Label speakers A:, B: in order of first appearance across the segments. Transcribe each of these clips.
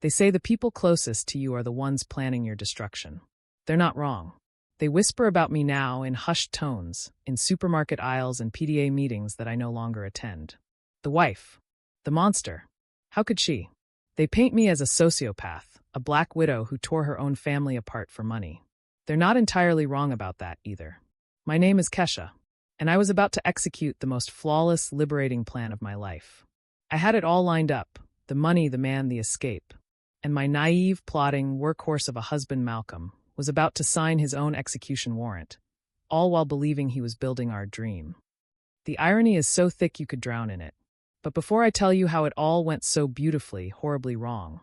A: They say the people closest to you are the ones planning your destruction. They're not wrong. They whisper about me now in hushed tones, in supermarket aisles and PDA meetings that I no longer attend. The wife. The monster. How could she? They paint me as a sociopath, a black widow who tore her own family apart for money. They're not entirely wrong about that, either. My name is Kesha, and I was about to execute the most flawless, liberating plan of my life. I had it all lined up, the money, the man, the escape. And my naive, plodding workhorse of a husband, Malcolm, was about to sign his own execution warrant, all while believing he was building our dream. The irony is so thick you could drown in it. But before I tell you how it all went so beautifully, horribly wrong,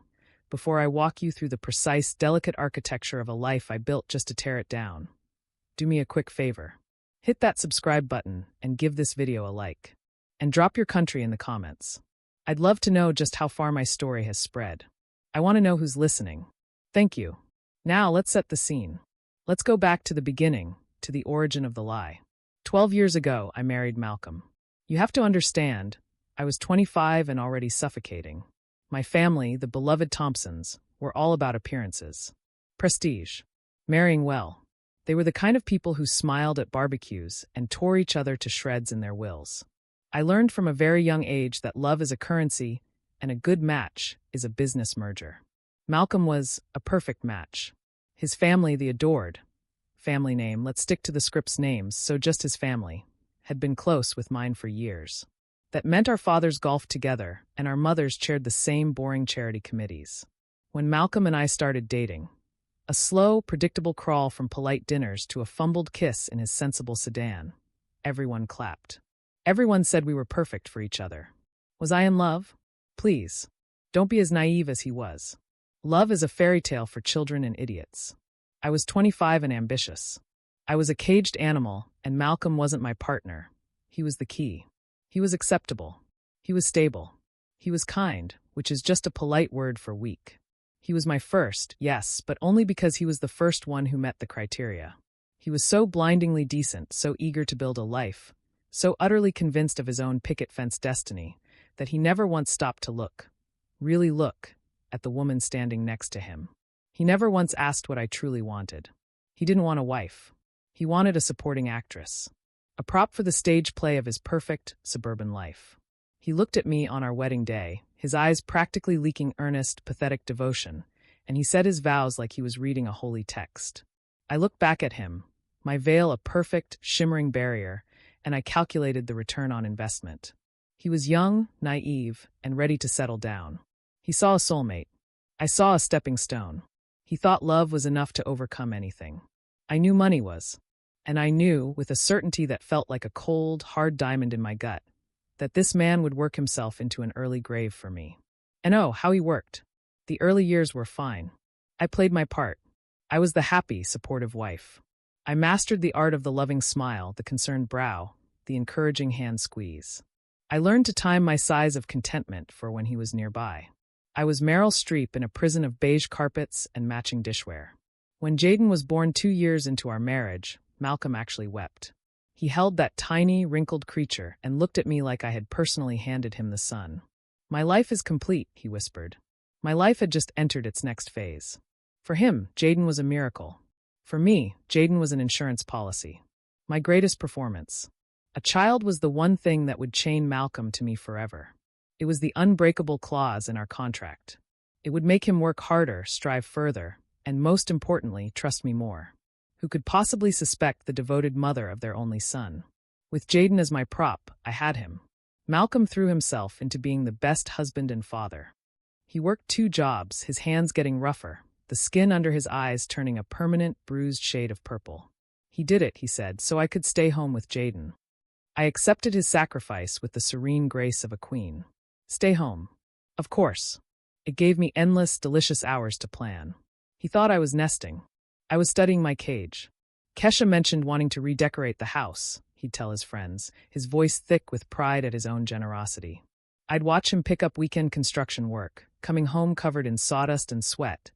A: before I walk you through the precise, delicate architecture of a life I built just to tear it down, do me a quick favor. Hit that subscribe button and give this video a like. And drop your country in the comments. I'd love to know just how far my story has spread. I want to know who's listening. Thank you. Now let's set the scene. Let's go back to the beginning, to the origin of the lie. 12 years ago, I married Malcolm. You have to understand, I was 25 and already suffocating. My family, the beloved Thompsons, were all about appearances. Prestige. Marrying well. They were the kind of people who smiled at barbecues and tore each other to shreds in their wills. I learned from a very young age that love is a currency and a good match is a business merger. Malcolm was a perfect match. His family, the adored family name, let's stick to the script's names, so just his family, had been close with mine for years. That meant our fathers golfed together and our mothers chaired the same boring charity committees. When Malcolm and I started dating, a slow, predictable crawl from polite dinners to a fumbled kiss in his sensible sedan, everyone clapped. Everyone said we were perfect for each other. Was I in love? Please, don't be as naive as he was. Love is a fairy tale for children and idiots. I was 25 and ambitious. I was a caged animal, and Malcolm wasn't my partner. He was the key. He was acceptable. He was stable. He was kind, which is just a polite word for weak. He was my first, yes, but only because he was the first one who met the criteria. He was so blindingly decent, so eager to build a life, so utterly convinced of his own picket fence destiny, that he never once stopped to look, really look, at the woman standing next to him. He never once asked what I truly wanted. He didn't want a wife. He wanted a supporting actress. A prop for the stage play of his perfect, suburban life. He looked at me on our wedding day, his eyes practically leaking earnest, pathetic devotion, and he said his vows like he was reading a holy text. I looked back at him, my veil a perfect, shimmering barrier, and I calculated the return on investment. He was young, naive, and ready to settle down. He saw a soulmate. I saw a stepping stone. He thought love was enough to overcome anything. I knew money was. And I knew, with a certainty that felt like a cold, hard diamond in my gut, that this man would work himself into an early grave for me. And oh, how he worked. The early years were fine. I played my part. I was the happy, supportive wife. I mastered the art of the loving smile, the concerned brow, the encouraging hand squeeze. I learned to time my sighs of contentment for when he was nearby. I was Meryl Streep in a prison of beige carpets and matching dishware. When Jaden was born 2 years into our marriage, Malcolm actually wept. He held that tiny, wrinkled creature and looked at me like I had personally handed him the sun. My life is complete, he whispered. My life had just entered its next phase. For him, Jaden was a miracle. For me, Jaden was an insurance policy. My greatest performance. A child was the one thing that would chain Malcolm to me forever. It was the unbreakable clause in our contract. It would make him work harder, strive further, and most importantly, trust me more. Who could possibly suspect the devoted mother of their only son? With Jaden as my prop, I had him. Malcolm threw himself into being the best husband and father. He worked 2 jobs, his hands getting rougher, the skin under his eyes turning a permanent, bruised shade of purple. He did it, he said, so I could stay home with Jaden. I accepted his sacrifice with the serene grace of a queen. Stay home. Of course. It gave me endless, delicious hours to plan. He thought I was nesting. I was studying my cage. Kesha mentioned wanting to redecorate the house, he'd tell his friends, his voice thick with pride at his own generosity. I'd watch him pick up weekend construction work, coming home covered in sawdust and sweat,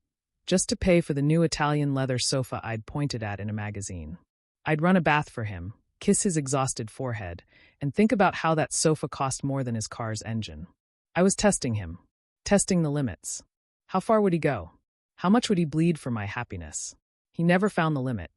A: just to pay for the new Italian leather sofa I'd pointed at in a magazine. I'd run a bath for him, kiss his exhausted forehead, and think about how that sofa cost more than his car's engine. I was testing him, testing the limits. How far would he go? How much would he bleed for my happiness? He never found the limit.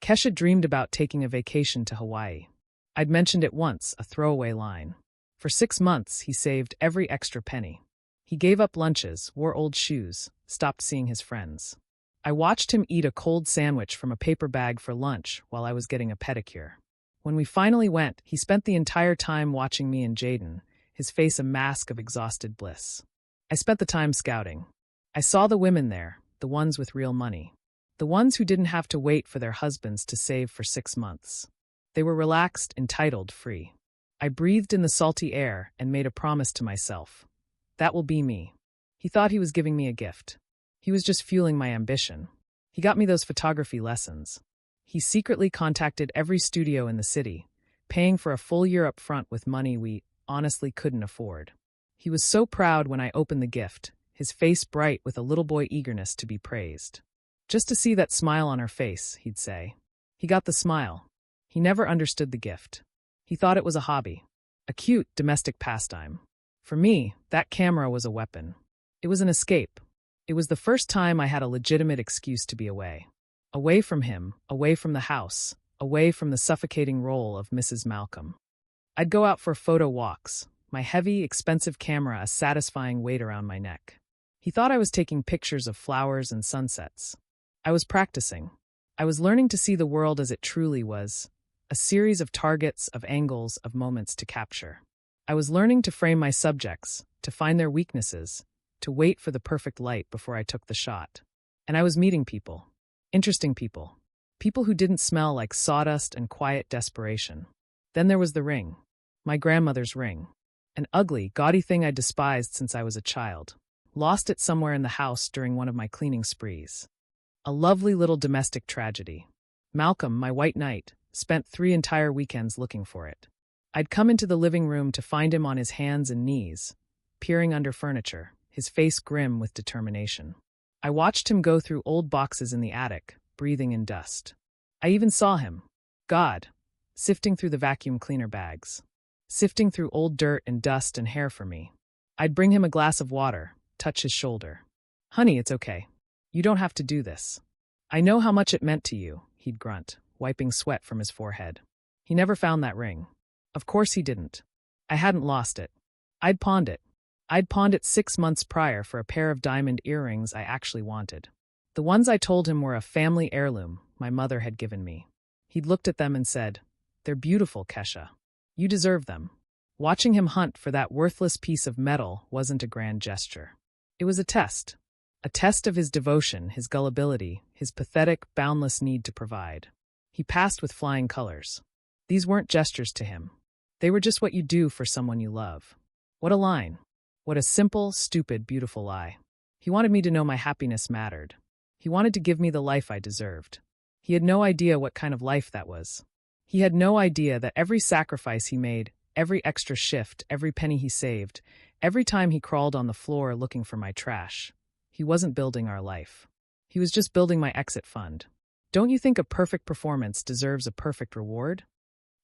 A: Kesha dreamed about taking a vacation to Hawaii. I'd mentioned it once, a throwaway line. For 6 months, he saved every extra penny. He gave up lunches, wore old shoes, stopped seeing his friends. I watched him eat a cold sandwich from a paper bag for lunch while I was getting a pedicure. When we finally went, he spent the entire time watching me and Jaden, his face a mask of exhausted bliss. I spent the time scouting. I saw the women there, the ones with real money. The ones who didn't have to wait for their husbands to save for 6 months. They were relaxed, entitled, free. I breathed in the salty air and made a promise to myself. That will be me. He thought he was giving me a gift. He was just fueling my ambition. He got me those photography lessons. He secretly contacted every studio in the city, paying for a full year up front with money we honestly couldn't afford. He was so proud when I opened the gift, his face bright with a little boy eagerness to be praised. Just to see that smile on her face, he'd say. He got the smile. He never understood the gift. He thought it was a hobby, a cute domestic pastime. For me, that camera was a weapon. It was an escape. It was the first time I had a legitimate excuse to be away. Away from him, away from the house, away from the suffocating role of Mrs. Malcolm. I'd go out for photo walks, my heavy, expensive camera a satisfying weight around my neck. He thought I was taking pictures of flowers and sunsets. I was practicing. I was learning to see the world as it truly was, a series of targets, of angles, of moments to capture. I was learning to frame my subjects, to find their weaknesses, to wait for the perfect light before I took the shot. And I was meeting people. Interesting people. People who didn't smell like sawdust and quiet desperation. Then there was the ring. My grandmother's ring. An ugly, gaudy thing I despised since I was a child. Lost it somewhere in the house during one of my cleaning sprees. A lovely little domestic tragedy. Malcolm, my white knight, spent 3 entire weekends looking for it. I'd come into the living room to find him on his hands and knees, peering under furniture, his face grim with determination. I watched him go through old boxes in the attic, breathing in dust. I even saw him, God, sifting through the vacuum cleaner bags, sifting through old dirt and dust and hair for me. I'd bring him a glass of water, touch his shoulder. Honey, it's okay. You don't have to do this. I know how much it meant to you, he'd grunt, wiping sweat from his forehead. He never found that ring. Of course he didn't. I hadn't lost it. I'd pawned it. I'd pawned it 6 months prior for a pair of diamond earrings I actually wanted. The ones I told him were a family heirloom my mother had given me. He'd looked at them and said, "They're beautiful, Kesha. You deserve them." Watching him hunt for that worthless piece of metal wasn't a grand gesture. It was a test of his devotion, his gullibility, his pathetic, boundless need to provide. He passed with flying colors. These weren't gestures to him. They were just what you do for someone you love. What a line. What a simple, stupid, beautiful lie. He wanted me to know my happiness mattered. He wanted to give me the life I deserved. He had no idea what kind of life that was. He had no idea that every sacrifice he made, every extra shift, every penny he saved, every time he crawled on the floor looking for my trash, he wasn't building our life. He was just building my exit fund. Don't you think a perfect performance deserves a perfect reward?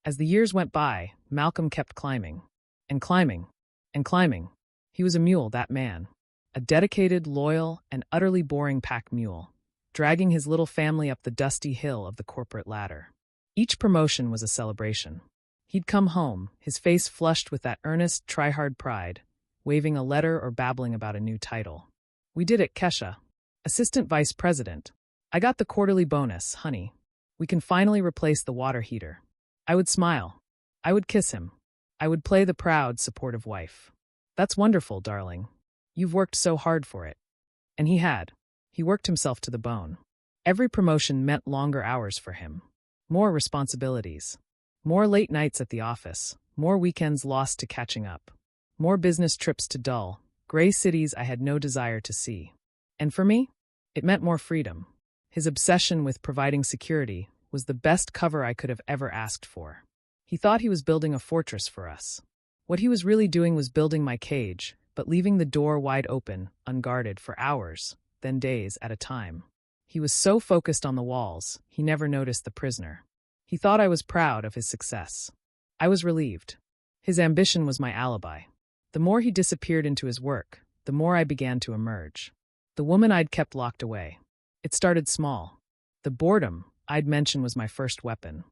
A: As the years went by, Malcolm kept climbing. And climbing. And climbing. He was a mule, that man. A dedicated, loyal, and utterly boring pack mule, dragging his little family up the dusty hill of the corporate ladder. Each promotion was a celebration. He'd come home, his face flushed with that earnest, try-hard pride, waving a letter or babbling about a new title. We did it, Kesha. Assistant Vice President. I got the quarterly bonus, honey. We can finally replace the water heater. I would smile. I would kiss him. I would play the proud, supportive wife. That's wonderful, darling. You've worked so hard for it. And he had. He worked himself to the bone. Every promotion meant longer hours for him. More responsibilities. More late nights at the office. More weekends lost to catching up. More business trips to dull, gray cities I had no desire to see. And for me, it meant more freedom. His obsession with providing security was the best cover I could have ever asked for. He thought he was building a fortress for us. What he was really doing was building my cage, but leaving the door wide open, unguarded for hours, then days at a time. He was so focused on the walls, he never noticed the prisoner. He thought I was proud of his success. I was relieved. His ambition was my alibi. The more he disappeared into his work, the more I began to emerge. The woman I'd kept locked away. It started small. The boredom I'd mentioned was my first weapon.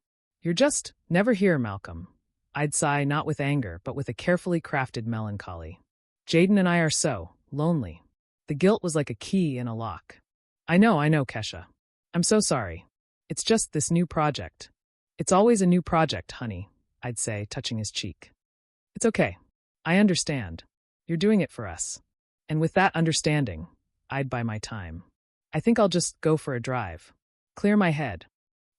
A: "You're just never here, Malcolm." I'd sigh, not with anger, but with a carefully crafted melancholy. "Jaden and I are so lonely." The guilt was like a key in a lock. I know, Kesha. I'm so sorry. It's just this new project." "It's always a new project, honey," I'd say, touching his cheek. "It's okay. I understand. You're doing it for us." And with that understanding, I'd buy my time. "I think I'll just go for a drive. Clear my head."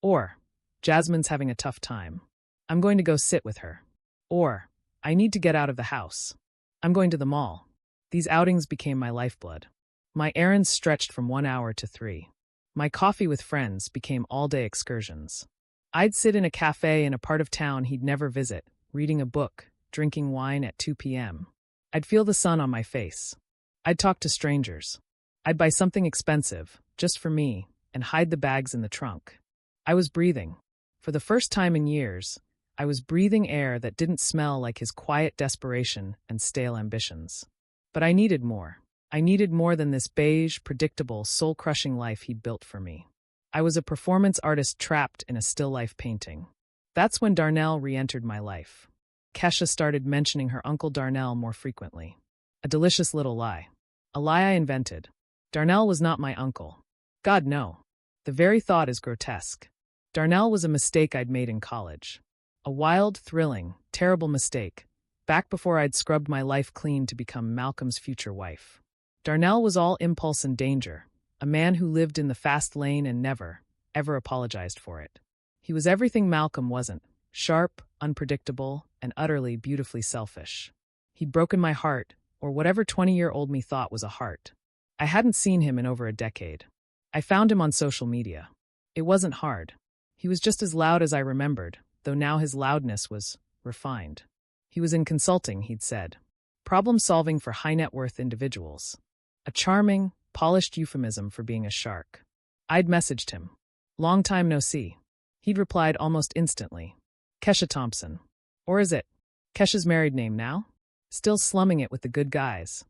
A: Or, "Jasmine's having a tough time. I'm going to go sit with her." Or, "I need to get out of the house. I'm going to the mall." These outings became my lifeblood. My errands stretched from 1 hour to 3. My coffee with friends became all-day excursions. I'd sit in a cafe in a part of town he'd never visit, reading a book, drinking wine at 2 p.m. I'd feel the sun on my face. I'd talk to strangers. I'd buy something expensive, just for me, and hide the bags in the trunk. I was breathing. For the first time in years, I was breathing air that didn't smell like his quiet desperation and stale ambitions. But I needed more. I needed more than this beige, predictable, soul-crushing life he'd built for me. I was a performance artist trapped in a still-life painting. That's when Darnell re-entered my life. Kesha started mentioning her uncle Darnell more frequently. A delicious little lie. A lie I invented. Darnell was not my uncle. God, no. The very thought is grotesque. Darnell was a mistake I'd made in college. A wild, thrilling, terrible mistake, back before I'd scrubbed my life clean to become Malcolm's future wife. Darnell was all impulse and danger, a man who lived in the fast lane and never, ever apologized for it. He was everything Malcolm wasn't, sharp, unpredictable, and utterly, beautifully selfish. He'd broken my heart, or whatever 20-year-old me thought was a heart. I hadn't seen him in over a decade. I found him on social media. It wasn't hard. He was just as loud as I remembered, though now his loudness was refined. He was in consulting, he'd said. Problem-solving for high-net-worth individuals. A charming, polished euphemism for being a shark. I'd messaged him. "Long time no see." He'd replied almost instantly. "Kesha Thompson. Or is it Kesha's married name now? Still slumming it with the good guys."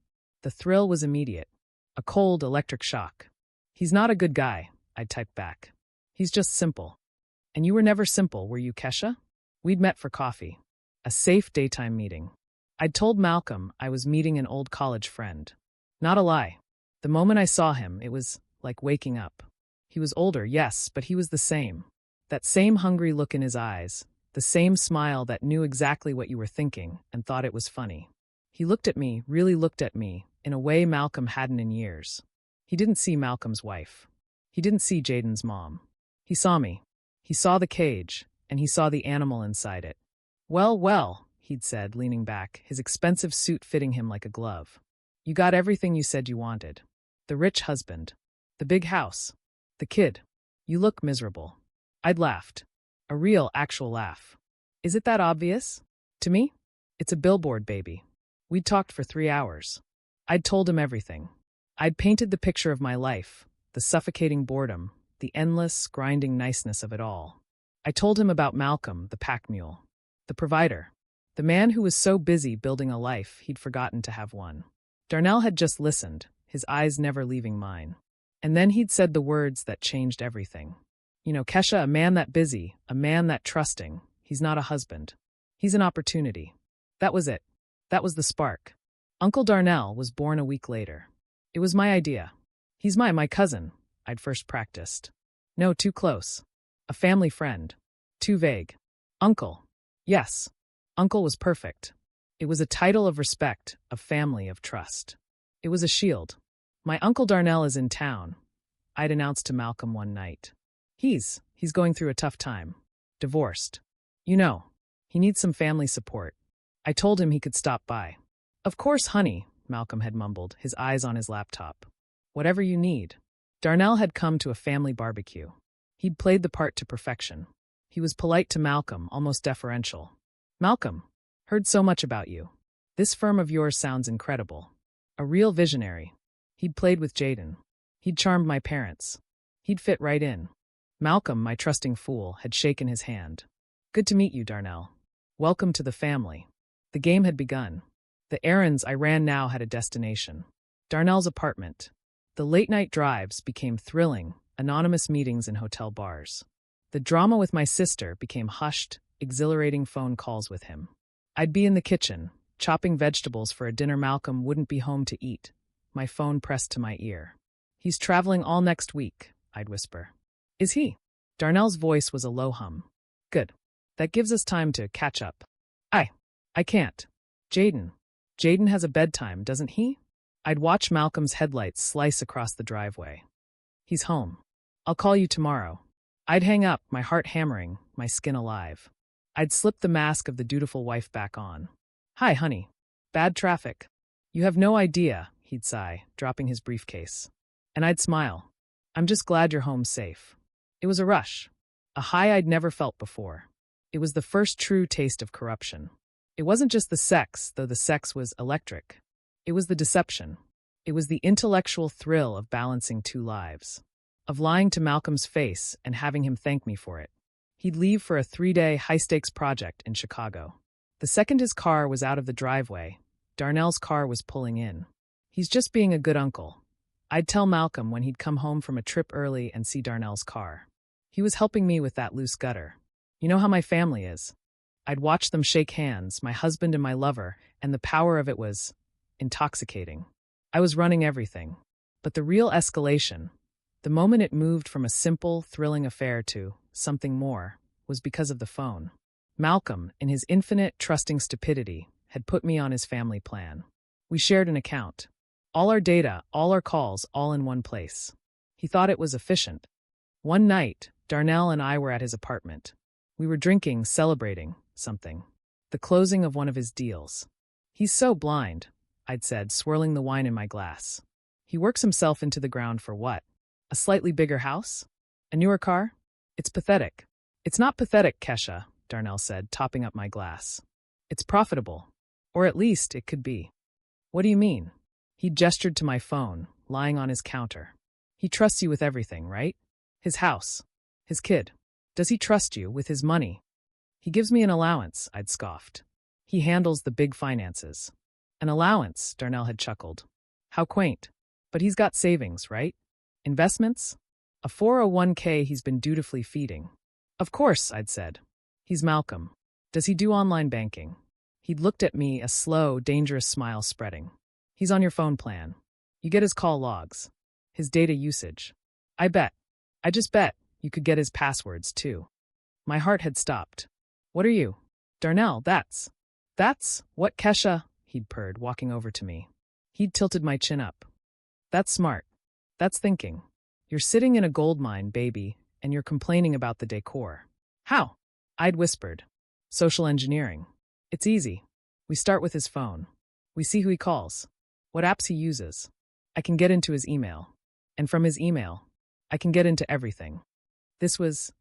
A: The thrill was immediate. A cold, electric shock. "He's not a good guy," I'd typed back. "He's just simple." "And you were never simple, were you, Kesha?" We'd met for coffee. A safe daytime meeting. I'd told Malcolm I was meeting an old college friend. Not a lie. The moment I saw him, it was like waking up. He was older, yes, but he was the same. That same hungry look in his eyes, the same smile that knew exactly what you were thinking and thought it was funny. He looked at me, really looked at me, in a way Malcolm hadn't in years. He didn't see Malcolm's wife. He didn't see Jaden's mom. He saw me. He saw the cage, and he saw the animal inside it. "Well, well," he'd said, leaning back, his expensive suit fitting him like a glove. "You got everything you said you wanted. The rich husband. The big house. The kid. You look miserable." I'd laughed. A real, actual laugh. "Is it that obvious? To me? It's a billboard, baby." We'd talked for 3 hours. I'd told him everything. I'd painted the picture of my life, the suffocating boredom, the endless, grinding niceness of it all. I told him about Malcolm, the pack mule. The provider. The man who was so busy building a life he'd forgotten to have one. Darnell had just listened, his eyes never leaving mine. And then he'd said the words that changed everything. "You know, Kesha, a man that busy, a man that trusting, he's not a husband. He's an opportunity." That was it. That was the spark. Uncle Darnell was born a week later. It was my idea. "He's my cousin," I'd first practiced. "No, too close. A family friend. Too vague. Uncle. Yes. Uncle was perfect. It was a title of respect, of family, of trust. It was a shield. "My Uncle Darnell is in town," I'd announced to Malcolm one night. He's going through a tough time. Divorced. You know, he needs some family support." I told him he could stop by. "Of course, honey," Malcolm had mumbled, his eyes on his laptop. "Whatever you need." Darnell had come to a family barbecue. He'd played the part to perfection. He was polite to Malcolm, almost deferential. "Malcolm, heard so much about you. This firm of yours sounds incredible. A real visionary." He'd played with Jaden. He'd charmed my parents. He'd fit right in. Malcolm, my trusting fool, had shaken his hand. "Good to meet you, Darnell. Welcome to the family." The game had begun. The errands I ran now had a destination. Darnell's apartment. The late-night drives became thrilling, anonymous meetings in hotel bars. The drama with my sister became hushed, exhilarating phone calls with him. I'd be in the kitchen, chopping vegetables for a dinner Malcolm wouldn't be home to eat, my phone pressed to my ear. "He's traveling all next week," I'd whisper. "Is he?" Darnell's voice was a low hum. "Good. That gives us time to catch up." I can't. Jaden has a bedtime, doesn't he?" I'd watch Malcolm's headlights slice across the driveway. "He's home. I'll call you tomorrow." I'd hang up, my heart hammering, my skin alive. I'd slip the mask of the dutiful wife back on. "Hi, honey. Bad traffic." "You have no idea," he'd sigh, dropping his briefcase. And I'd smile. "I'm just glad you're home safe." It was a rush. A high I'd never felt before. It was the first true taste of corruption. It wasn't just the sex, though the sex was electric. It was the deception. It was the intellectual thrill of balancing two lives. Of lying to Malcolm's face and having him thank me for it. He'd leave for a 3-day high-stakes project in Chicago. The second his car was out of the driveway, Darnell's car was pulling in. "He's just being a good uncle." I'd tell Malcolm when he'd come home from a trip early and see Darnell's car. He was helping me with that loose gutter. You know how my family is. I'd watch them shake hands, my husband and my lover, and the power of it was intoxicating. I was running everything. But the real escalation, the moment it moved from a simple, thrilling affair to something more, was because of the phone. Malcolm, in his infinite, trusting stupidity, had put me on his family plan. We shared an account. All our data, all our calls, all in one place. He thought it was efficient. One night, Darnell and I were at his apartment. We were drinking, celebrating something. The closing of one of his deals. "He's so blind," I'd said, swirling the wine in my glass. "He works himself into the ground for what? A slightly bigger house? A newer car? It's pathetic." "It's not pathetic, Kesha," Darnell said, topping up my glass. "It's profitable. Or at least it could be." "What do you mean?" He gestured to my phone, lying on his counter. "He trusts you with everything, right? His house. His kid. Does he trust you with his money?" "He gives me an allowance," I'd scoffed. "He handles the big finances." "An allowance," Darnell had chuckled. "How quaint. But he's got savings, right? Investments? A 401k he's been dutifully feeding." "Of course," I'd said. "He's Malcolm. Does he do online banking?" He'd looked at me, a slow, dangerous smile spreading. "He's on your phone plan. You get his call logs. His data usage. I just bet, you could get his passwords, too." My heart had stopped. "What are you?" "Darnell, that's what Kesha," he'd purred, walking over to me. He'd tilted my chin up. "That's smart. That's thinking. You're sitting in a gold mine, baby, and you're complaining about the decor." "How?" I'd whispered. "Social engineering. It's easy. We start with his phone. We see who he calls, what apps he uses. I can get into his email. And from his email, I can get into everything." This was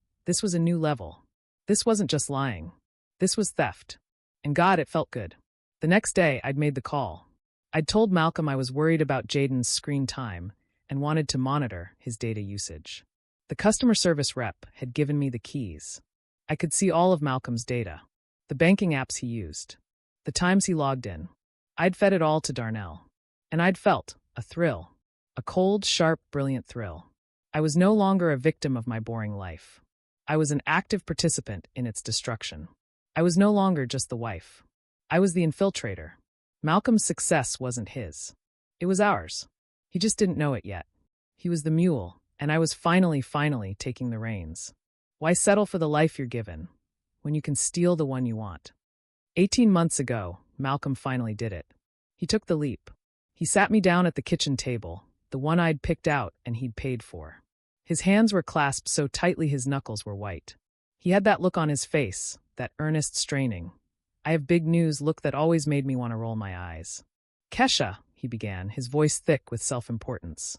A: a new level. This wasn't just lying. This was theft. And God, it felt good. The next day, I'd made the call. I'd told Malcolm I was worried about Jaden's screen time and wanted to monitor his data usage. The customer service rep had given me the keys. I could see all of Malcolm's data, the banking apps he used, the times he logged in. I'd fed it all to Darnell. And I'd felt a thrill, a cold, sharp, brilliant thrill. I was no longer a victim of my boring life. I was an active participant in its destruction. I was no longer just the wife. I was the infiltrator. Malcolm's success wasn't his. It was ours. He just didn't know it yet. He was the mule, and I was finally taking the reins. Why settle for the life you're given, when you can steal the one you want? 18 months ago, Malcolm finally did it. He took the leap. He sat me down at the kitchen table, the one I'd picked out and he'd paid for. His hands were clasped so tightly his knuckles were white. He had that look on his face, that earnest straining. I have big news look that always made me want to roll my eyes. "Kesha," he began, his voice thick with self-importance.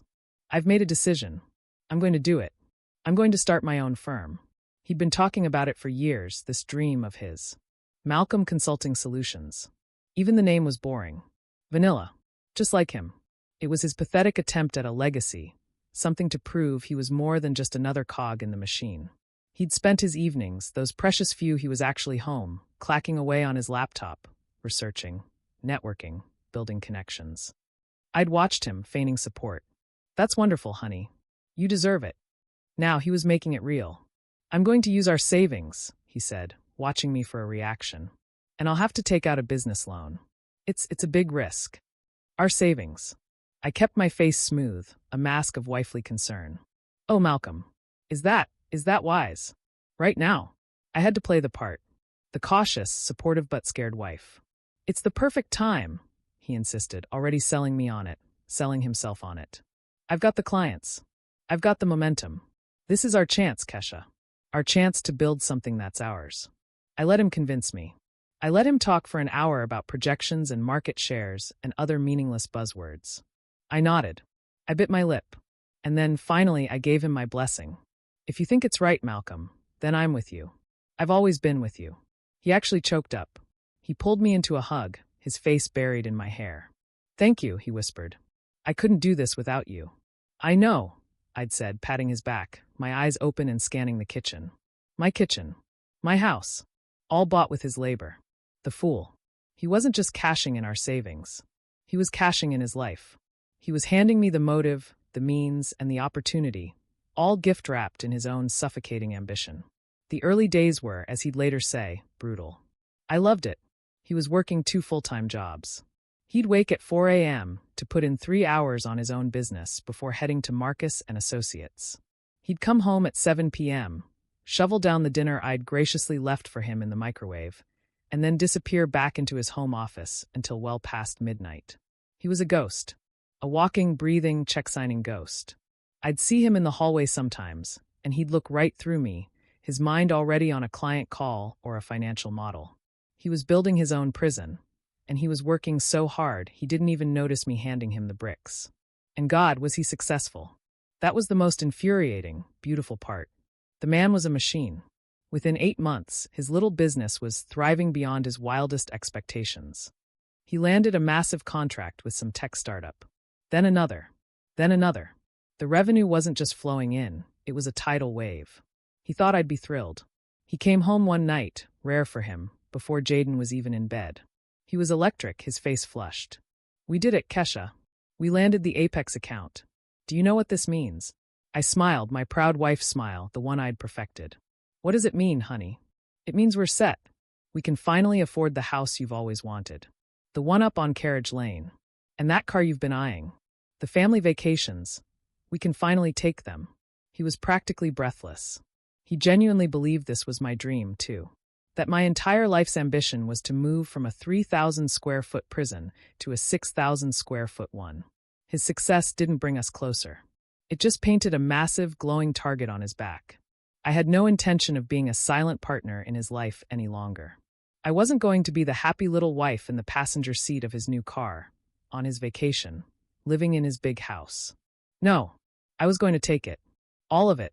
A: "I've made a decision. I'm going to do it. I'm going to start my own firm." He'd been talking about it for years, this dream of his. Malcolm Consulting Solutions. Even the name was boring. Vanilla. Just like him. It was his pathetic attempt at a legacy, something to prove he was more than just another cog in the machine. He'd spent his evenings, those precious few he was actually home, clacking away on his laptop, researching, networking, building connections. I'd watched him, feigning support. That's wonderful, honey. You deserve it. Now he was making it real. I'm going to use our savings, he said, watching me for a reaction. And I'll have to take out a business loan. It's a big risk. Our savings. I kept my face smooth, a mask of wifely concern. Oh, Malcolm. Is that wise? Right now. I had to play the part. The cautious, supportive but scared wife. It's the perfect time, he insisted, already selling me on it, selling himself on it. I've got the clients. I've got the momentum. This is our chance, Kesha. Our chance to build something that's ours. I let him convince me. I let him talk for an hour about projections and market shares and other meaningless buzzwords. I nodded. I bit my lip. And then, finally, I gave him my blessing. If you think it's right, Malcolm, then I'm with you. I've always been with you. He actually choked up. He pulled me into a hug, his face buried in my hair. Thank you, he whispered. I couldn't do this without you. I know, I'd said, patting his back, my eyes open and scanning the kitchen. My kitchen. My house. All bought with his labor. The fool. He wasn't just cashing in our savings. He was cashing in his life. He was handing me the motive, the means, and the opportunity, all gift-wrapped in his own suffocating ambition. The early days were, as he'd later say, brutal. I loved it. He was working 2 full-time jobs. He'd wake at 4 a.m. to put in 3 hours on his own business before heading to Marcus and Associates. He'd come home at 7 p.m., shovel down the dinner I'd graciously left for him in the microwave, and then disappear back into his home office until well past midnight. He was a ghost. A walking, breathing, check-signing ghost. I'd see him in the hallway sometimes, and he'd look right through me, his mind already on a client call or a financial model. He was building his own prison, and he was working so hard he didn't even notice me handing him the bricks. And God, was he successful. That was the most infuriating, beautiful part. The man was a machine. Within 8 months, his little business was thriving beyond his wildest expectations. He landed a massive contract with some tech startup. Then another. Then another. The revenue wasn't just flowing in, it was a tidal wave. He thought I'd be thrilled. He came home one night, rare for him, before Jaden was even in bed. He was electric, his face flushed. We did it, Kesha. We landed the Apex account. Do you know what this means? I smiled, my proud wife's smile, the one I'd perfected. What does it mean, honey? It means we're set. We can finally afford the house you've always wanted. The one up on Carriage Lane. And that car you've been eyeing. The family vacations. We can finally take them. He was practically breathless. He genuinely believed this was my dream, too. That my entire life's ambition was to move from a 3,000-square-foot prison to a 6,000-square-foot one. His success didn't bring us closer. It just painted a massive, glowing target on his back. I had no intention of being a silent partner in his life any longer. I wasn't going to be the happy little wife in the passenger seat of his new car, on his vacation, living in his big house. No, I was going to take it. All of it.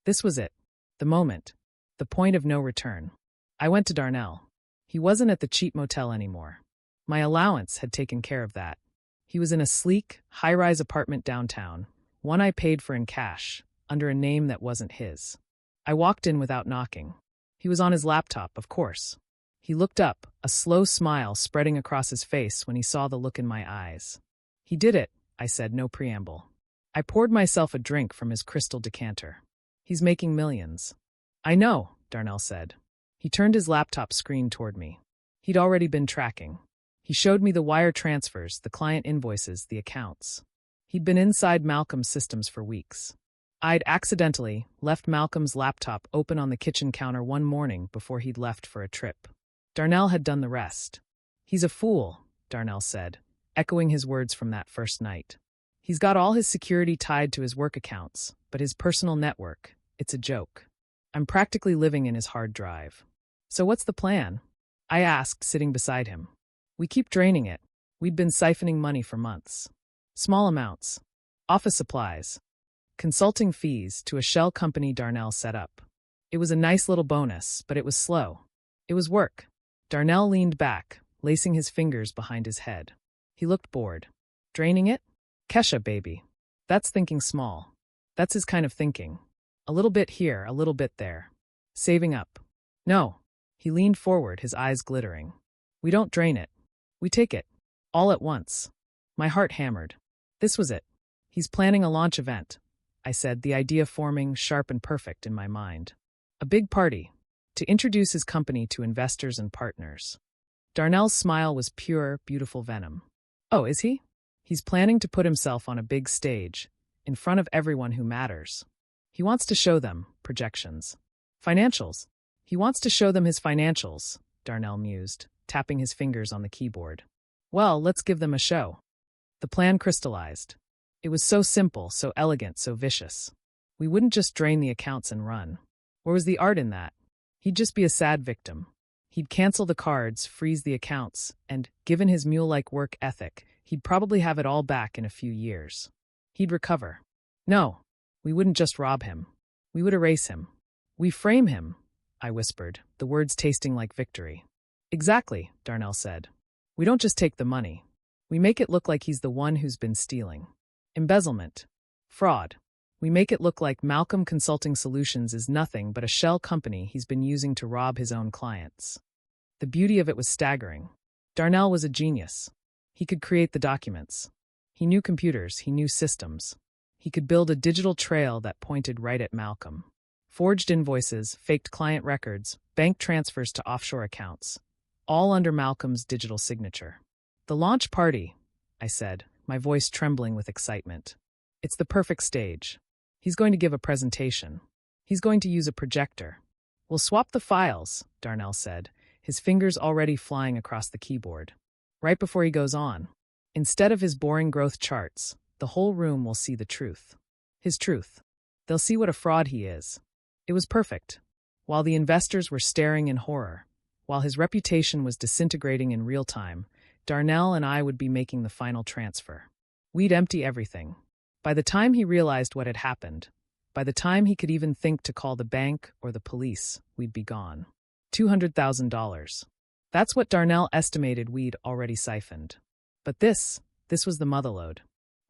A: This was it. The moment. The point of no return. I went to Darnell. He wasn't at the cheap motel anymore. My allowance had taken care of that. He was in a sleek, high-rise apartment downtown, one I paid for in cash, under a name that wasn't his. I walked in without knocking. He was on his laptop, of course. He looked up, a slow smile spreading across his face when he saw the look in my eyes. He did it, I said, no preamble. I poured myself a drink from his crystal decanter. He's making millions. I know, Darnell said. He turned his laptop screen toward me. He'd already been tracking. He showed me the wire transfers, the client invoices, the accounts. He'd been inside Malcolm's systems for weeks. I'd accidentally left Malcolm's laptop open on the kitchen counter one morning before he'd left for a trip. Darnell had done the rest. He's a fool, Darnell said, echoing his words from that first night. He's got all his security tied to his work accounts, but his personal network, it's a joke. I'm practically living in his hard drive. So what's the plan? I asked, sitting beside him. We keep draining it. We'd been siphoning money for months. Small amounts. Office supplies. Consulting fees to a shell company Darnell set up. It was a nice little bonus, but it was slow. It was work. Darnell leaned back, lacing his fingers behind his head. He looked bored. Draining it? Kesha, baby. That's thinking small. That's his kind of thinking. A little bit here, a little bit there. Saving up. No. He leaned forward, his eyes glittering. We don't drain it. We take it. All at once. My heart hammered. This was it. He's planning a launch event, I said, the idea forming sharp and perfect in my mind. A big party, to introduce his company to investors and partners. Darnell's smile was pure, beautiful venom. Oh, is he? He's planning to put himself on a big stage, in front of everyone who matters. He wants to show them projections. Financials. He wants to show them his financials, Darnell mused, tapping his fingers on the keyboard. Well, let's give them a show. The plan crystallized. It was so simple, so elegant, so vicious. We wouldn't just drain the accounts and run. Where was the art in that? He'd just be a sad victim. He'd cancel the cards, freeze the accounts, and, given his mule-like work ethic, he'd probably have it all back in a few years. He'd recover. No, we wouldn't just rob him. We would erase him. We frame him, I whispered, the words tasting like victory. Exactly, Darnell said. We don't just take the money. We make it look like he's the one who's been stealing. Embezzlement. Fraud. We make it look like Malcolm Consulting Solutions is nothing but a shell company he's been using to rob his own clients. The beauty of it was staggering. Darnell was a genius. He could create the documents. He knew computers, he knew systems. He could build a digital trail that pointed right at Malcolm. Forged invoices, faked client records, bank transfers to offshore accounts, all under Malcolm's digital signature. The launch party, I said, my voice trembling with excitement. It's the perfect stage. He's going to give a presentation. He's going to use a projector. We'll swap the files, Darnell said, his fingers already flying across the keyboard. Right before he goes on, instead of his boring growth charts, the whole room will see the truth. His truth. They'll see what a fraud he is. It was perfect. While the investors were staring in horror, while his reputation was disintegrating in real time, Darnell and I would be making the final transfer. We'd empty everything. By the time he realized what had happened, by the time he could even think to call the bank or the police, we'd be gone. $200,000. That's what Darnell estimated we'd already siphoned. But this was the motherlode.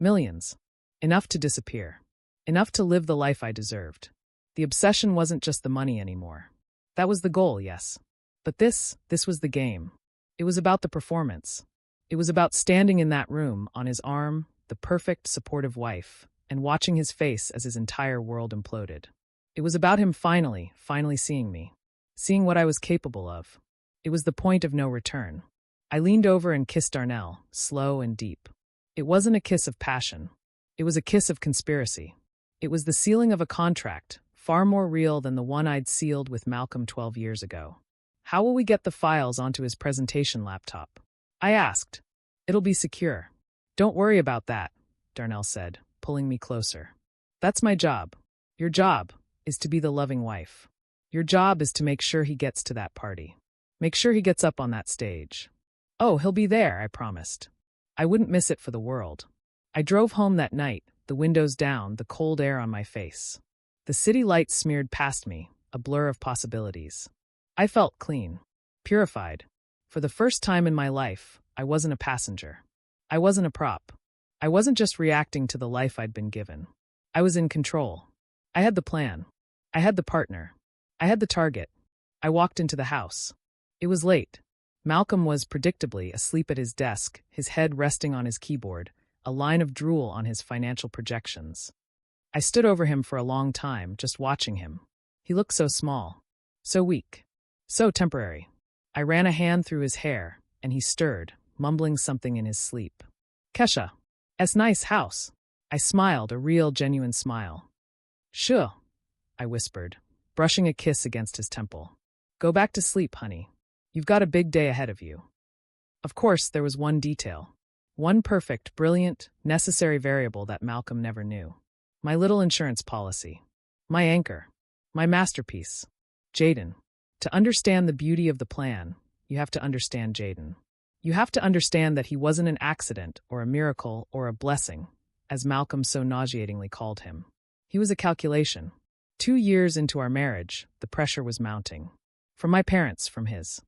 A: Millions. Enough to disappear. Enough to live the life I deserved. The obsession wasn't just the money anymore. That was the goal, yes. But this was the game. It was about the performance. It was about standing in that room, on his arm, the perfect, supportive wife, and watching his face as his entire world imploded. It was about him finally seeing me, seeing what I was capable of. It was the point of no return. I leaned over and kissed Darnell, slow and deep. It wasn't a kiss of passion. It was a kiss of conspiracy. It was the sealing of a contract, far more real than the one I'd sealed with Malcolm 12 years ago. How will we get the files onto his presentation laptop? I asked. It'll be secure. Don't worry about that, Darnell said, pulling me closer. That's my job. Your job is to be the loving wife. Your job is to make sure he gets to that party. Make sure he gets up on that stage. Oh, he'll be there, I promised. I wouldn't miss it for the world. I drove home that night, the windows down, the cold air on my face. The city lights smeared past me, a blur of possibilities. I felt clean, purified. For the first time in my life, I wasn't a passenger. I wasn't a prop. I wasn't just reacting to the life I'd been given. I was in control. I had the plan. I had the partner. I had the target. I walked into the house. It was late. Malcolm was predictably asleep at his desk, his head resting on his keyboard, a line of drool on his financial projections. I stood over him for a long time, just watching him. He looked so small, so weak, so temporary. I ran a hand through his hair, and he stirred, mumbling something in his sleep. Kesha, es nice house. I smiled, a real, genuine smile. Sure, I whispered, brushing a kiss against his temple. Go back to sleep, honey. You've got a big day ahead of you. Of course, there was one detail. One perfect, brilliant, necessary variable that Malcolm never knew. My little insurance policy. My anchor. My masterpiece. Jaden. To understand the beauty of the plan, you have to understand Jaden. You have to understand that he wasn't an accident or a miracle or a blessing, as Malcolm so nauseatingly called him. He was a calculation. 2 years into our marriage, the pressure was mounting. From my parents, from his.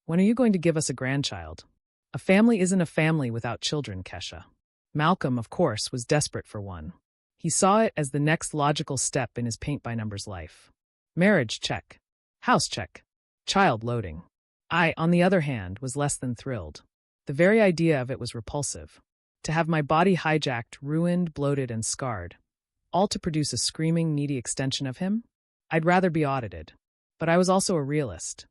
A: When are you going to give us a grandchild? A family isn't a family without children, Kesha. Malcolm, of course, was desperate for one. He saw it as the next logical step in his paint-by-numbers life. Marriage, check. House, check. Child, loading. I, on the other hand, was less than thrilled. The very idea of it was repulsive. To have my body hijacked, ruined, bloated, and scarred, all to produce a screaming, needy extension of him? I'd rather be audited. But I was also a realist.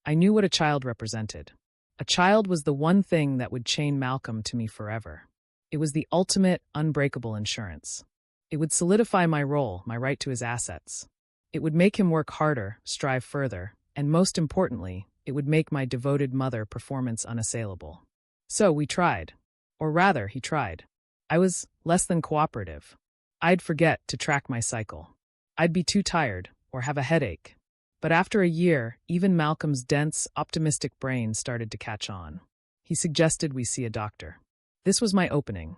A: I knew what a child represented. A child was the one thing that would chain Malcolm to me forever. It was the ultimate, unbreakable insurance. It would solidify my role, my right to his assets. It would make him work harder, strive further, and most importantly, it would make my devoted mother performance unassailable. So we tried. Or rather, he tried. I was less than cooperative. I'd forget to track my cycle. I'd be too tired, or have a headache. But after a year, even Malcolm's dense, optimistic brain started to catch on. He suggested we see a doctor. This was my opening.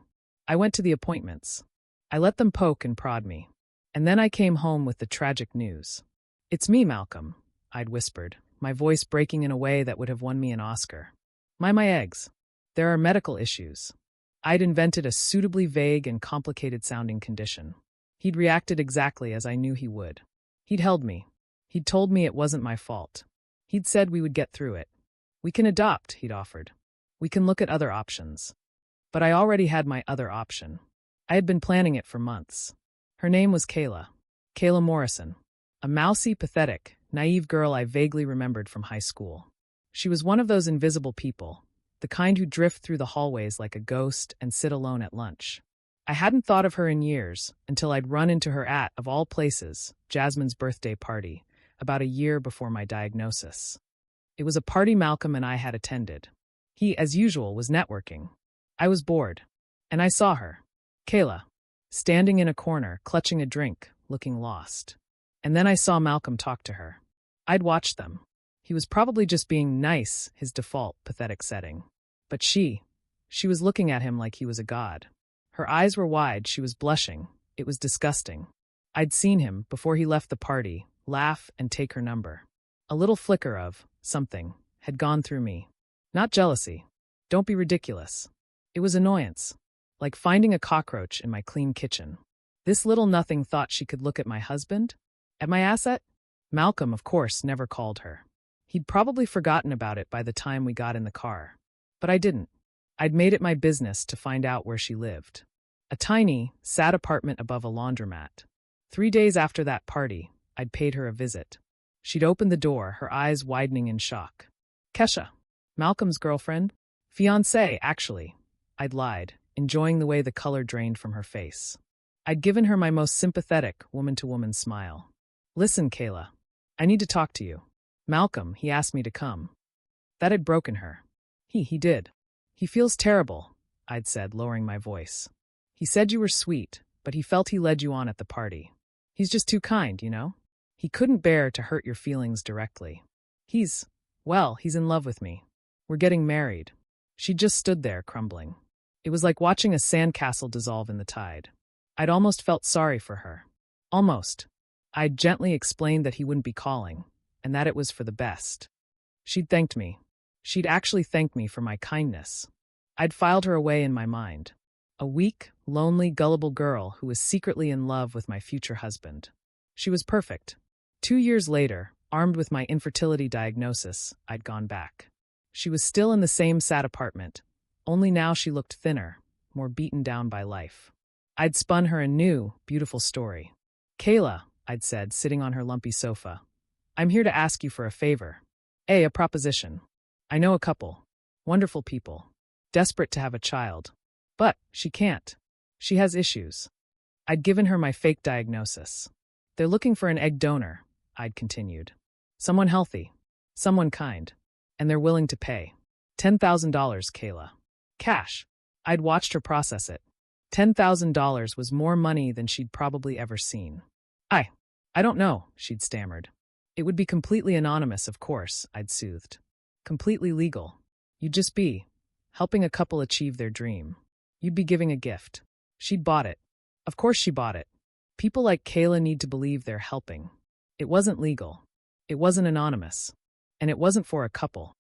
A: I went to the appointments. I let them poke and prod me. And then I came home with the tragic news. "It's me, Malcolm," I'd whispered, my voice breaking in a way that would have won me an Oscar. My eggs. There are medical issues." I'd invented a suitably vague and complicated-sounding condition. He'd reacted exactly as I knew he would. He'd held me. He'd told me it wasn't my fault. He'd said we would get through it. "We can adopt," he'd offered. "We can look at other options." But I already had my other option. I had been planning it for months. Her name was Kayla. Kayla Morrison. A mousy, pathetic, naive girl I vaguely remembered from high school. She was one of those invisible people, the kind who drift through the hallways like a ghost and sit alone at lunch. I hadn't thought of her in years until I'd run into her at, of all places, Jasmine's birthday party, about a year before my diagnosis. It was a party Malcolm and I had attended. He, as usual, was networking. I was bored. And I saw her, Kayla, standing in a corner, clutching a drink, looking lost. And then I saw Malcolm talk to her. I'd watched them. He was probably just being nice, his default, pathetic setting. But she was looking at him like he was a god. Her eyes were wide, she was blushing. It was disgusting. I'd seen him, before he left the party, laugh and take her number. A little flicker of something had gone through me. Not jealousy. Don't be ridiculous. It was annoyance. Like finding a cockroach in my clean kitchen. This little nothing thought she could look at my husband? At my asset? Malcolm, of course, never called her. He'd probably forgotten about it by the time we got in the car. But I didn't. I'd made it my business to find out where she lived. A tiny, sad apartment above a laundromat. 3 days after that party, I'd paid her a visit. She'd opened the door, her eyes widening in shock. Kesha. Malcolm's girlfriend? Fiancée, actually. I'd lied, enjoying the way the color drained from her face. I'd given her my most sympathetic, woman-to-woman smile. "Listen, Kayla. I need to talk to you. Malcolm, he asked me to come." That had broken her. He did. "He feels terrible," I'd said, lowering my voice. "He said you were sweet, but he felt he led you on at the party. He's just too kind, you know? He couldn't bear to hurt your feelings directly. He's in love with me. We're getting married." She just stood there, crumbling. It was like watching a sandcastle dissolve in the tide. I'd almost felt sorry for her. Almost. I'd gently explained that he wouldn't be calling, and that it was for the best. She'd thanked me. She'd actually thanked me for my kindness. I'd filed her away in my mind. A weak, lonely, gullible girl who was secretly in love with my future husband. She was perfect. 2 years later, armed with my infertility diagnosis, I'd gone back. She was still in the same sad apartment, only now she looked thinner, more beaten down by life. I'd spun her a new, beautiful story. "Kayla," I'd said, sitting on her lumpy sofa, "I'm here to ask you for a favor. A proposition. I know a couple. Wonderful people. Desperate to have a child. But she can't. She has issues." I'd given her my fake diagnosis. "They're looking for an egg donor," I'd continued. "Someone healthy. Someone kind. And they're willing to pay. $10,000, Kayla. Cash." I'd watched her process it. $10,000 was more money than she'd probably ever seen. I don't know," she'd stammered. "It would be completely anonymous, of course," I'd soothed. "Completely legal. You'd just be helping a couple achieve their dream. You'd be giving a gift." She'd bought it. Of course she bought it. People like Kayla need to believe they're helping. It wasn't legal. It wasn't anonymous. And it wasn't for a couple.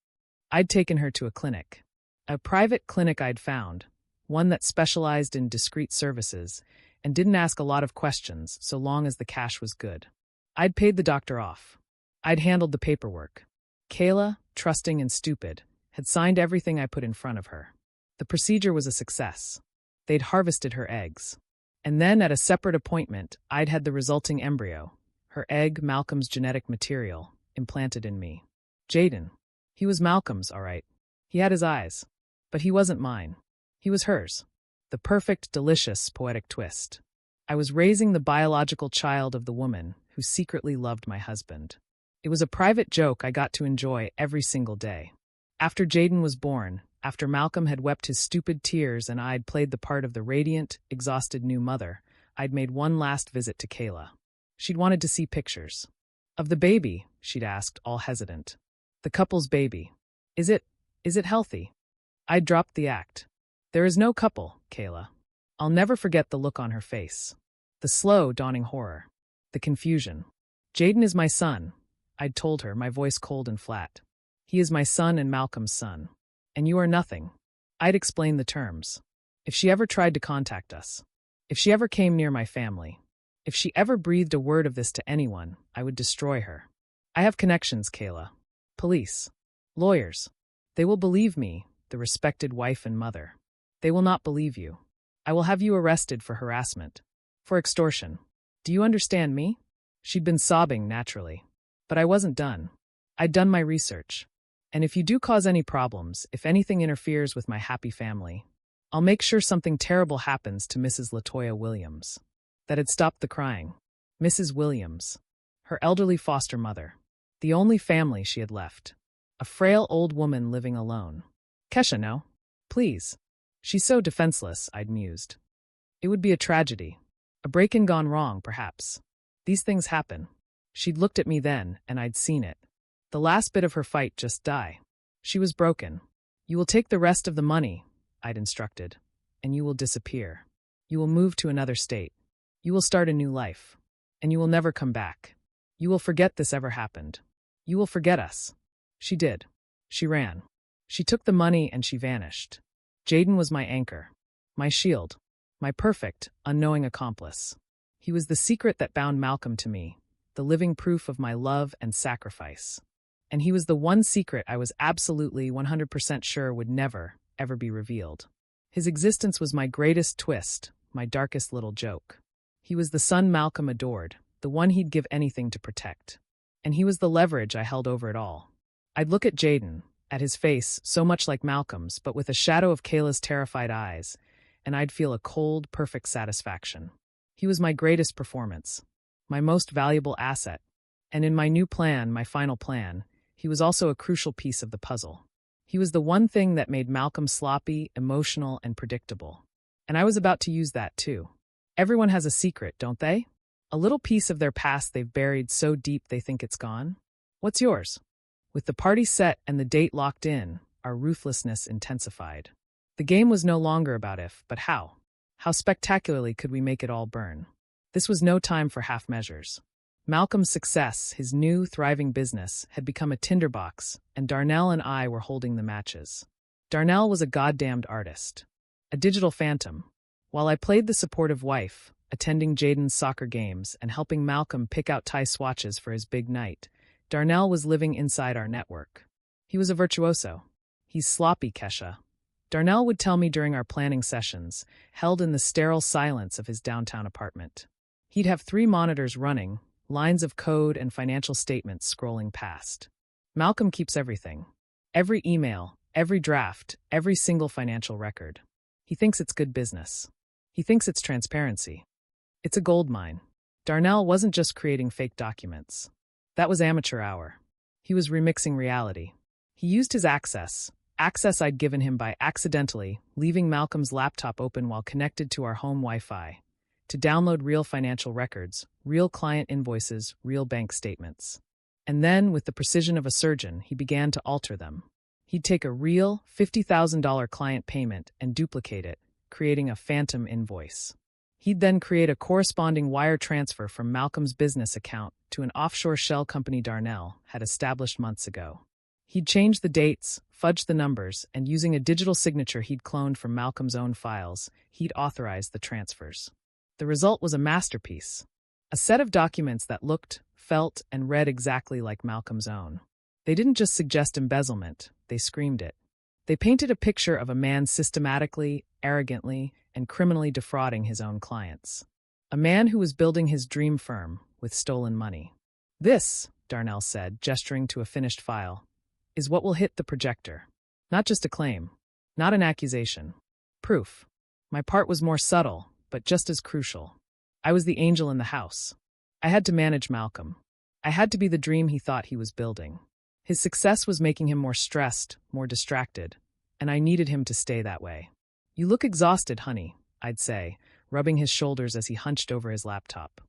A: I'd taken her to a clinic. A private clinic I'd found, one that specialized in discreet services and didn't ask a lot of questions so long as the cash was good. I'd paid the doctor off. I'd handled the paperwork. Kayla, trusting and stupid, had signed everything I put in front of her. The procedure was a success. They'd harvested her eggs. And then, at a separate appointment, I'd had the resulting embryo, her egg, Malcolm's genetic material, implanted in me. Jaden. He was Malcolm's, all right. He had his eyes. But he wasn't mine. He was hers. The perfect, delicious, poetic twist. I was raising the biological child of the woman who secretly loved my husband. It was a private joke I got to enjoy every single day. After Jaden was born, after Malcolm had wept his stupid tears and I'd played the part of the radiant, exhausted new mother, I'd made one last visit to Kayla. She'd wanted to see pictures. Of the baby, she'd asked, all hesitant. The couple's baby. Is it healthy? I'd dropped the act. There is no couple, Kayla. I'll never forget the look on her face. The slow, dawning horror. The confusion. Jaden is my son, I'd told her, my voice cold and flat. He is my son and Malcolm's son. And you are nothing. I'd explained the terms. If she ever tried to contact us. If she ever came near my family. If she ever breathed a word of this to anyone, I would destroy her. I have connections, Kayla. Police. Lawyers. They will believe me, the respected wife and mother. They will not believe you. I will have you arrested for harassment. For extortion. Do you understand me? She'd been sobbing naturally. But I wasn't done. I'd done my research. And if you do cause any problems, if anything interferes with my happy family, I'll make sure something terrible happens to Mrs. LaToya Williams. That had stopped the crying. Mrs. Williams. Her elderly foster mother. The only family she had left. A frail old woman living alone. Kesha, no. Please. She's so defenseless, I'd mused. It would be a tragedy. A break-in gone wrong, perhaps. These things happen. She'd looked at me then, and I'd seen it. The last bit of her fight just die. She was broken. You will take the rest of the money, I'd instructed, and you will disappear. You will move to another state. You will start a new life. And you will never come back. You will forget this ever happened. You will forget us. She did. She ran. She took the money and she vanished. Jaden was my anchor. My shield. My perfect, unknowing accomplice. He was the secret that bound Malcolm to me, the living proof of my love and sacrifice. And he was the one secret I was absolutely 100% sure would never, ever be revealed. His existence was my greatest twist, my darkest little joke. He was the son Malcolm adored, the one he'd give anything to protect. And he was the leverage I held over it all. I'd look at Jaden, at his face, so much like Malcolm's, but with a shadow of Kayla's terrified eyes, and I'd feel a cold, perfect satisfaction. He was my greatest performance, my most valuable asset, and in my new plan, my final plan, he was also a crucial piece of the puzzle. He was the one thing that made Malcolm sloppy, emotional, and predictable. And I was about to use that too. Everyone has a secret, don't they? A little piece of their past they've buried so deep they think it's gone. What's yours? With the party set and the date locked in, our ruthlessness intensified. The game was no longer about if, but how. How spectacularly could we make it all burn? This was no time for half measures. Malcolm's success, his new, thriving business, had become a tinderbox, and Darnell and I were holding the matches. Darnell was a goddamned artist. A digital phantom. While I played the supportive wife, attending Jaden's soccer games and helping Malcolm pick out tie swatches for his big night, Darnell was living inside our network. He was a virtuoso. He's sloppy, Kesha. Darnell would tell me during our planning sessions, held in the sterile silence of his downtown apartment. He'd have 3 monitors running, lines of code and financial statements scrolling past. Malcolm keeps everything. Every email, every draft, every single financial record. He thinks it's good business. He thinks it's transparency. It's a gold mine. Darnell wasn't just creating fake documents. That was amateur hour. He was remixing reality. He used his access I'd given him by accidentally leaving Malcolm's laptop open while connected to our home Wi-Fi, to download real financial records, real client invoices, real bank statements. And then, with the precision of a surgeon, he began to alter them. He'd take a real $50,000 client payment and duplicate it, creating a phantom invoice. He'd then create a corresponding wire transfer from Malcolm's business account to an offshore shell company Darnell had established months ago. He'd change the dates, fudge the numbers, and using a digital signature he'd cloned from Malcolm's own files, he'd authorize the transfers. The result was a masterpiece. A set of documents that looked, felt, and read exactly like Malcolm's own. They didn't just suggest embezzlement, they screamed it. They painted a picture of a man systematically, arrogantly, and criminally defrauding his own clients. A man who was building his dream firm with stolen money. This, Darnell said, gesturing to a finished file, is what will hit the projector. Not just a claim, not an accusation. Proof. My part was more subtle, but just as crucial. I was the angel in the house. I had to manage Malcolm. I had to be the dream he thought he was building. His success was making him more stressed, more distracted, and I needed him to stay that way. You look exhausted, honey, I'd say, rubbing his shoulders as he hunched over his laptop.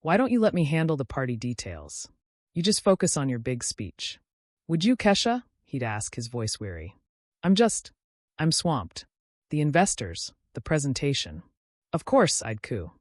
A: Why don't you let me handle the party details? You just focus on your big speech. Would you, Kesha? He'd ask, his voice weary. I'm swamped. The investors, the presentation. Of course, I'd coo.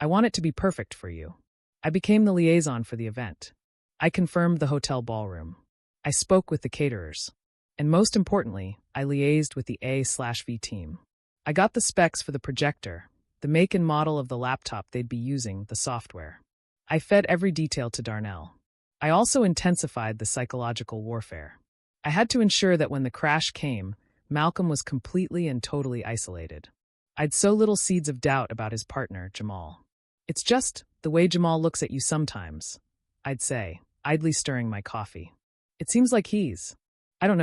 A: I want it to be perfect for you. I became the liaison for the event. I confirmed the hotel ballroom. I spoke with the caterers. And most importantly, I liaised with the A/V team. I got the specs for the projector, the make and model of the laptop they'd be using, the software. I fed every detail to Darnell. I also intensified the psychological warfare. I had to ensure that when the crash came, Malcolm was completely and totally isolated. I'd sow little seeds of doubt about his partner, Jamal. It's just the way Jamal looks at you sometimes, I'd say, idly stirring my coffee. It seems like he's,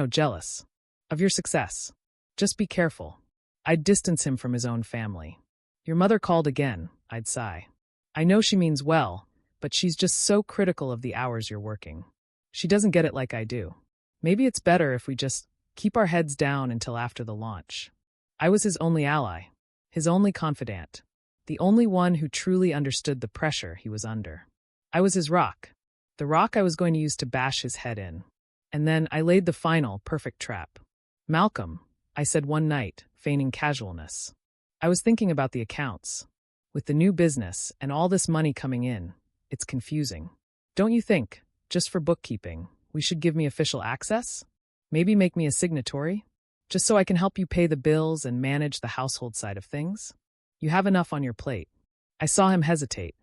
A: jealous of your success. Just be careful. I'd distance him from his own family. Your mother called again, I'd sigh. I know she means well, but she's just so critical of the hours you're working. She doesn't get it like I do. Maybe it's better if we just keep our heads down until after the launch. I was his only ally, his only confidant, the only one who truly understood the pressure he was under. I was his rock, the rock I was going to use to bash his head in. And then I laid the final, perfect trap. Malcolm, I said one night, feigning casualness. I was thinking about the accounts. With the new business and all this money coming in, it's confusing. Don't you think, just for bookkeeping, we should give me official access? Maybe make me a signatory? Just so I can help you pay the bills and manage the household side of things? You have enough on your plate. I saw him hesitate.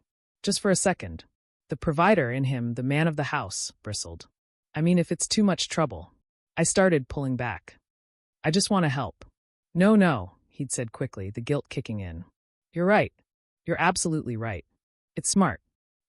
A: Just for a second. The provider in him, the man of the house, bristled. I mean, if it's too much trouble. I started pulling back. I just want to help. No, he'd said quickly, the guilt kicking in. You're right. You're absolutely right. It's smart.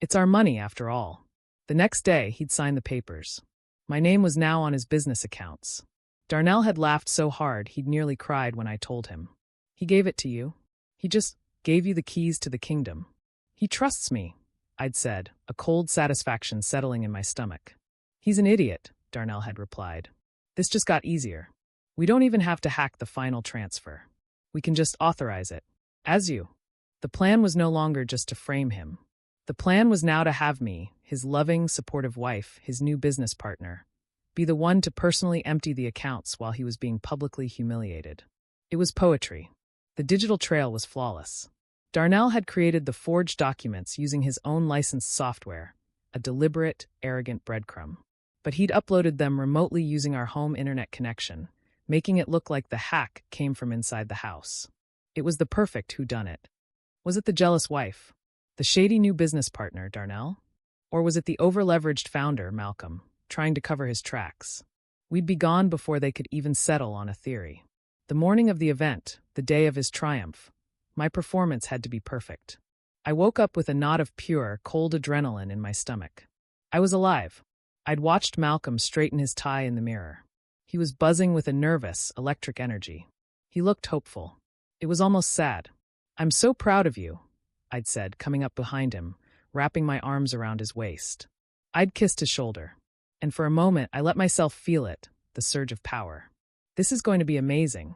A: It's our money, after all. The next day, he'd sign the papers. My name was now on his business accounts. Darnell had laughed so hard he'd nearly cried when I told him. He gave it to you. He just gave you the keys to the kingdom. He trusts me, I'd said, a cold satisfaction settling in my stomach. He's an idiot, Darnell had replied. This just got easier. We don't even have to hack the final transfer. We can just authorize it. As you. The plan was no longer just to frame him. The plan was now to have me, his loving, supportive wife, his new business partner, be the one to personally empty the accounts while he was being publicly humiliated. It was poetry. The digital trail was flawless. Darnell had created the forged documents using his own licensed software, a deliberate, arrogant breadcrumb. But he'd uploaded them remotely using our home internet connection, making it look like the hack came from inside the house. It was the perfect whodunit. Was it the jealous wife? The shady new business partner, Darnell? Or was it the over-leveraged founder, Malcolm, trying to cover his tracks? We'd be gone before they could even settle on a theory. The morning of the event, the day of his triumph, my performance had to be perfect. I woke up with a knot of pure, cold adrenaline in my stomach. I was alive. I'd watched Malcolm straighten his tie in the mirror. He was buzzing with a nervous, electric energy. He looked hopeful. It was almost sad. I'm so proud of you, I'd said, coming up behind him, wrapping my arms around his waist. I'd kissed his shoulder. And for a moment, I let myself feel it, the surge of power. This is going to be amazing.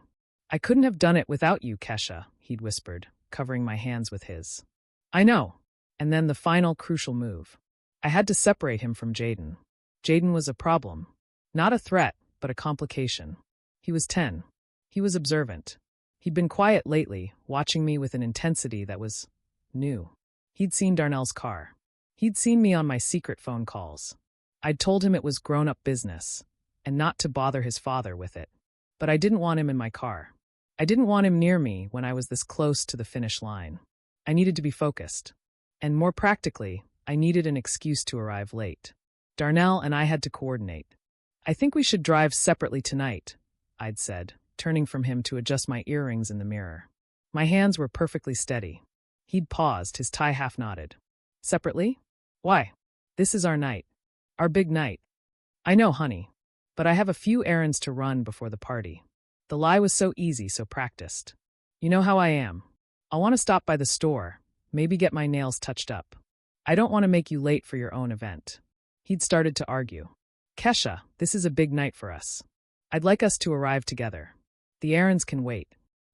A: I couldn't have done it without you, Kesha, he'd whispered, covering my hands with his. I know. And then the final crucial move. I had to separate him from Jaden. Jaden was a problem. Not a threat, but a complication. He was 10. He was observant. He'd been quiet lately, watching me with an intensity that was new. He'd seen Darnell's car. He'd seen me on my secret phone calls. I'd told him it was grown-up business, and not to bother his father with it. But I didn't want him in my car. I didn't want him near me when I was this close to the finish line. I needed to be focused. And more practically, I needed an excuse to arrive late. Darnell and I had to coordinate. I think we should drive separately tonight, I'd said, turning from him to adjust my earrings in the mirror. My hands were perfectly steady. He'd paused, his tie half knotted. Separately? Why? This is our night. Our big night. I know, honey. But I have a few errands to run before the party. The lie was so easy, so practiced. You know how I am. I'll want to stop by the store, maybe get my nails touched up. I don't want to make you late for your own event. He'd started to argue. Kesha, this is a big night for us. I'd like us to arrive together. The errands can wait.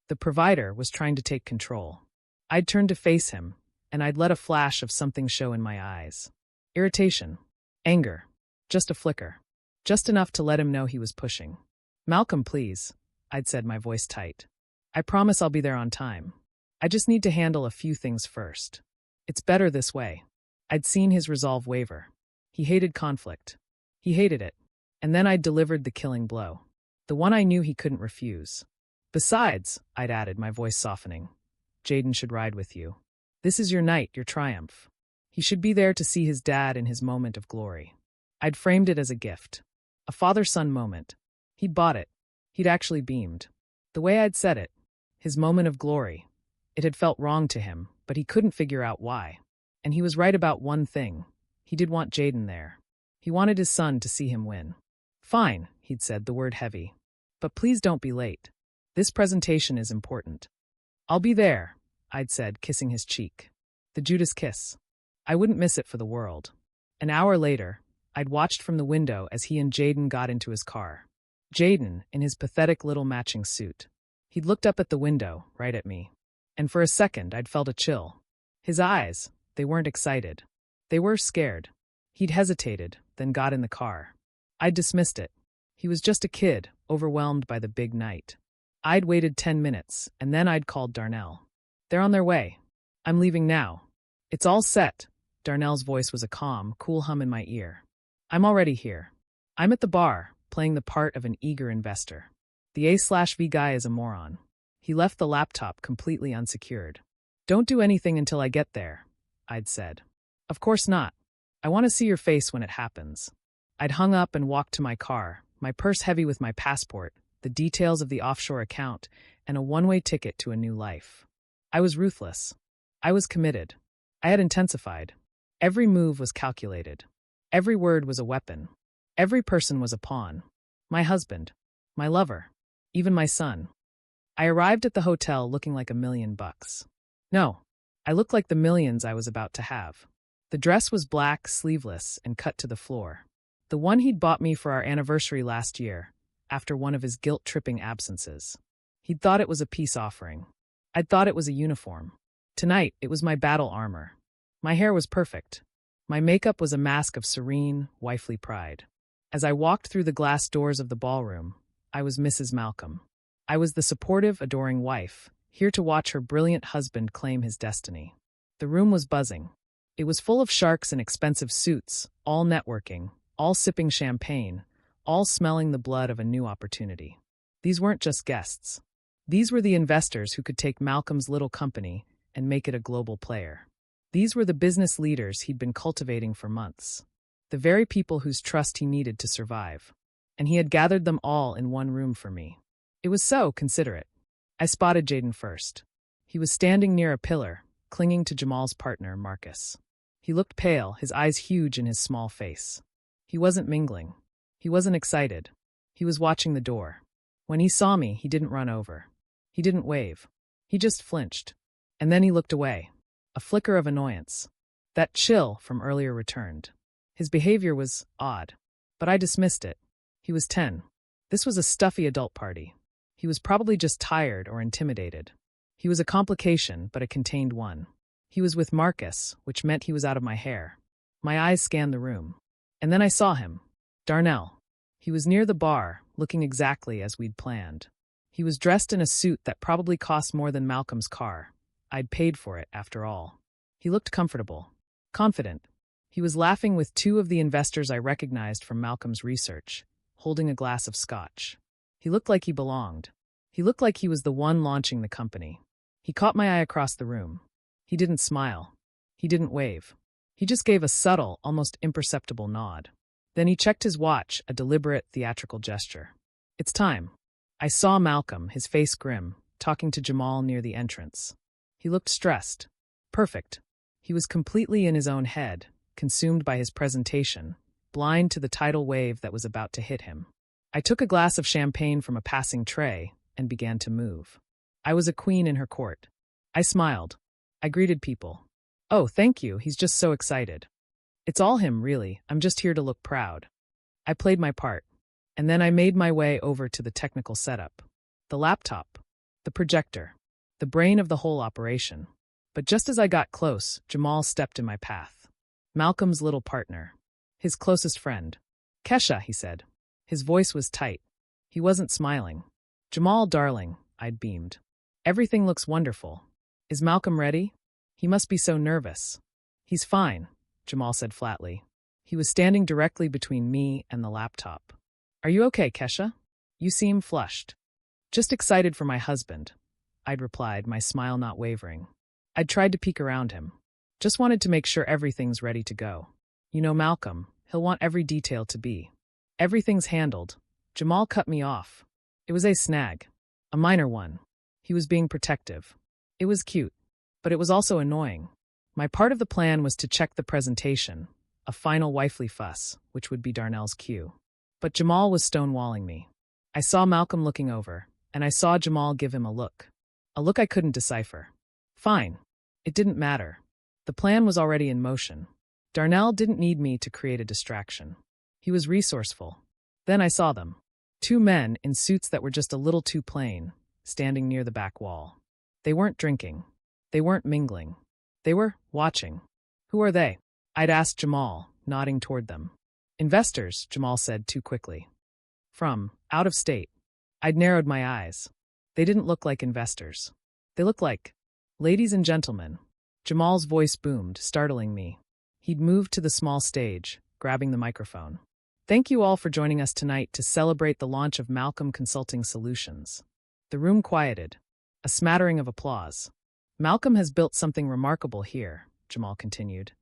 A: The provider was trying to take control. I'd turned to face him, and I'd let a flash of something show in my eyes. Irritation. Anger. Just a flicker. Just enough to let him know he was pushing. Malcolm, please, I'd said, my voice tight. I promise I'll be there on time. I just need to handle a few things first. It's better this way. I'd seen his resolve waver. He hated conflict. He hated it. And then I'd delivered the killing blow. The one I knew he couldn't refuse. Besides, I'd added, my voice softening, Jaden should ride with you. This is your night, your triumph. He should be there to see his dad in his moment of glory. I'd framed it as a gift. A father-son moment. He'd bought it. He'd actually beamed. The way I'd said it. His moment of glory. It had felt wrong to him, but he couldn't figure out why. And he was right about one thing. He did want Jaden there. He wanted his son to see him win. Fine, he'd said, the word heavy. But please don't be late. This presentation is important. I'll be there, I'd said, kissing his cheek. The Judas kiss. I wouldn't miss it for the world. An hour later, I'd watched from the window as he and Jaden got into his car. Jaden, in his pathetic little matching suit. He'd looked up at the window, right at me. And for a second, I'd felt a chill. His eyes, they weren't excited. They were scared. He'd hesitated, then got in the car. I'd dismissed it. He was just a kid, overwhelmed by the big night. I'd waited 10 minutes, and then I'd called Darnell. They're on their way. I'm leaving now. It's all set. Darnell's voice was a calm, cool hum in my ear. I'm already here. I'm at the bar, playing the part of an eager investor. The A/V guy is a moron. He left the laptop completely unsecured. Don't do anything until I get there, I'd said. Of course not. I want to see your face when it happens. I'd hung up and walked to my car, my purse heavy with my passport, the details of the offshore account, and a one-way ticket to a new life. I was ruthless. I was committed. I had intensified. Every move was calculated. Every word was a weapon. Every person was a pawn. My husband. My lover. Even my son. I arrived at the hotel looking like $1 million. No, I looked like the millions I was about to have. The dress was black, sleeveless, and cut to the floor. The one he'd bought me for our anniversary last year, after one of his guilt-tripping absences. He'd thought it was a peace offering. I'd thought it was a uniform. Tonight, it was my battle armor. My hair was perfect. My makeup was a mask of serene, wifely pride. As I walked through the glass doors of the ballroom, I was Mrs. Malcolm. I was the supportive, adoring wife, here to watch her brilliant husband claim his destiny. The room was buzzing. It was full of sharks in expensive suits, all networking, all sipping champagne, all smelling the blood of a new opportunity. These weren't just guests. These were the investors who could take Malcolm's little company and make it a global player. These were the business leaders he'd been cultivating for months. The very people whose trust he needed to survive. And he had gathered them all in one room for me. It was so considerate. I spotted Jaden first. He was standing near a pillar, clinging to Jamal's partner, Marcus. He looked pale, his eyes huge in his small face. He wasn't mingling. He wasn't excited. He was watching the door. When he saw me, he didn't run over. He didn't wave. He just flinched. And then he looked away. A flicker of annoyance. That chill from earlier returned. His behavior was odd. But I dismissed it. He was 10. This was a stuffy adult party. He was probably just tired or intimidated. He was a complication, but a contained one. He was with Marcus, which meant he was out of my hair. My eyes scanned the room. And then I saw him. Darnell. He was near the bar, looking exactly as we'd planned. He was dressed in a suit that probably cost more than Malcolm's car. I'd paid for it, after all. He looked comfortable. Confident. He was laughing with two of the investors I recognized from Malcolm's research, holding a glass of scotch. He looked like he belonged. He looked like he was the one launching the company. He caught my eye across the room. He didn't smile. He didn't wave. He just gave a subtle, almost imperceptible nod. Then he checked his watch, a deliberate, theatrical gesture. It's time. I saw Malcolm, his face grim, talking to Jamal near the entrance. He looked stressed. Perfect. He was completely in his own head, consumed by his presentation, blind to the tidal wave that was about to hit him. I took a glass of champagne from a passing tray and began to move. I was a queen in her court. I smiled. I greeted people. "Oh, thank you, he's just so excited." "It's all him, really. I'm just here to look proud." I played my part. And then I made my way over to the technical setup. The laptop. The projector. The brain of the whole operation. But just as I got close, Jamal stepped in my path. Malcolm's little partner. His closest friend. "Kesha," he said. His voice was tight. He wasn't smiling. "Jamal, darling," I'd beamed. "Everything looks wonderful. Is Malcolm ready? He must be so nervous." "He's fine," Jamal said flatly. He was standing directly between me and the laptop. "Are you okay, Kesha? You seem flushed." "Just excited for my husband," I'd replied, my smile not wavering. I'd tried to peek around him. Just wanted to make sure everything's ready to go. You know Malcolm, he'll want every detail to be. "Everything's handled." Jamal cut me off. It was a snag. A minor one. He was being protective. It was cute. But it was also annoying. My part of the plan was to check the presentation, a final wifely fuss, which would be Darnell's cue. But Jamal was stonewalling me. I saw Malcolm looking over, and I saw Jamal give him a look. A look I couldn't decipher. Fine. It didn't matter. The plan was already in motion. Darnell didn't need me to create a distraction. He was resourceful. Then I saw them. Two men in suits that were just a little too plain, standing near the back wall. They weren't drinking. They weren't mingling. They were watching. "Who are they?" I'd asked Jamal, nodding toward them. "Investors," Jamal said too quickly. "From out of state." I'd narrowed my eyes. They didn't look like investors. They looked like ladies and gentlemen. Jamal's voice boomed, startling me. He'd moved to the small stage, grabbing the microphone. "Thank you all for joining us tonight to celebrate the launch of Malcolm Consulting Solutions." The room quieted. A smattering of applause. "Malcolm has built something remarkable here," Jamal continued,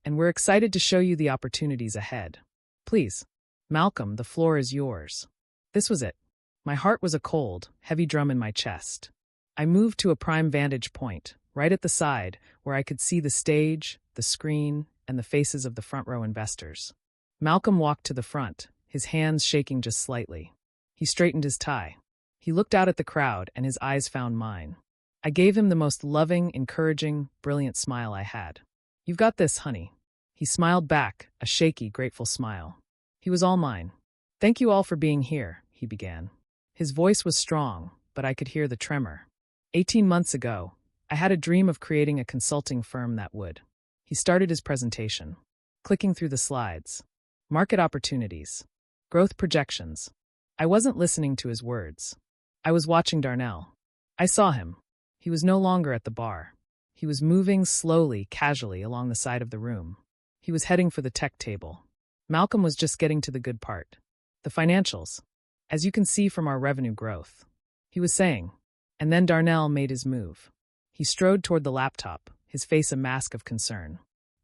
A: "and we're excited to show you the opportunities ahead. Please, Malcolm, the floor is yours." This was it. My heart was a cold, heavy drum in my chest. I moved to a prime vantage point, right at the side, where I could see the stage, the screen, and the faces of the front row investors. Malcolm walked to the front, his hands shaking just slightly. He straightened his tie. He looked out at the crowd, and his eyes found mine. I gave him the most loving, encouraging, brilliant smile I had. "You've got this, honey." He smiled back, a shaky, grateful smile. He was all mine. "Thank you all for being here," he began. His voice was strong, but I could hear the tremor. 18 months ago, I had a dream of creating a consulting firm that would. He started his presentation, clicking through the slides. Market opportunities. Growth projections. I wasn't listening to his words. I was watching Darnell. I saw him. He was no longer at the bar. He was moving slowly, casually along the side of the room. He was heading for the tech table. Malcolm was just getting to the good part. "The financials. As you can see from our revenue growth," he was saying. And then Darnell made his move. He strode toward the laptop, his face a mask of concern.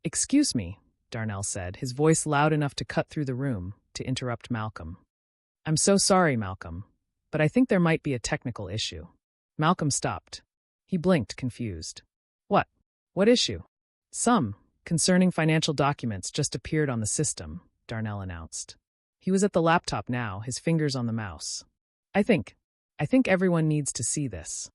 A: "Excuse me," Darnell said, his voice loud enough to cut through the room, to interrupt Malcolm. "I'm so sorry, Malcolm, but I think there might be a technical issue." Malcolm stopped. He blinked, confused. "What? What issue?" "Some concerning financial documents just appeared on the system," Darnell announced. He was at the laptop now, his fingers on the mouse. I think everyone needs to see this."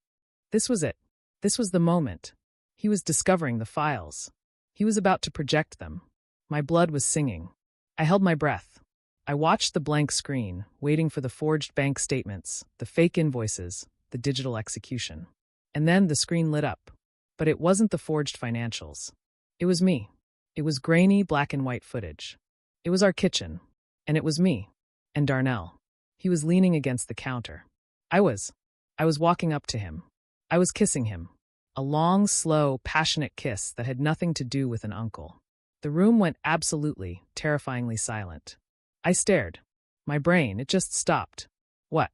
A: This was it. This was the moment. He was discovering the files. He was about to project them. My blood was singing. I held my breath. I watched the blank screen, waiting for the forged bank statements, the fake invoices, the digital execution. And then the screen lit up. But it wasn't the forged financials. It was me. It was grainy black and white footage. It was our kitchen. And it was me. And Darnell. He was leaning against the counter. I was walking up to him. I was kissing him. A long, slow, passionate kiss that had nothing to do with an uncle. The room went absolutely, terrifyingly silent. I stared. My brain, it just stopped. "What?"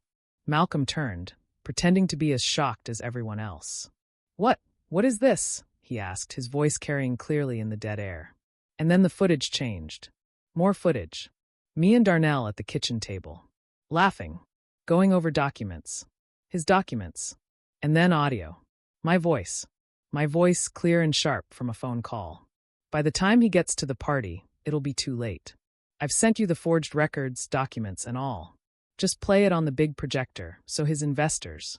A: Malcolm turned, pretending to be as shocked as everyone else. What is this?" he asked, his voice carrying clearly in the dead air. And then the footage changed. More footage. Me and Darnell at the kitchen table. Laughing. Going over documents. His documents. And then audio. My voice. My voice clear and sharp from a phone call. By the time he gets to the party, it'll be too late. I've sent you the forged records, documents, and all. Just play it on the big projector, so his investors.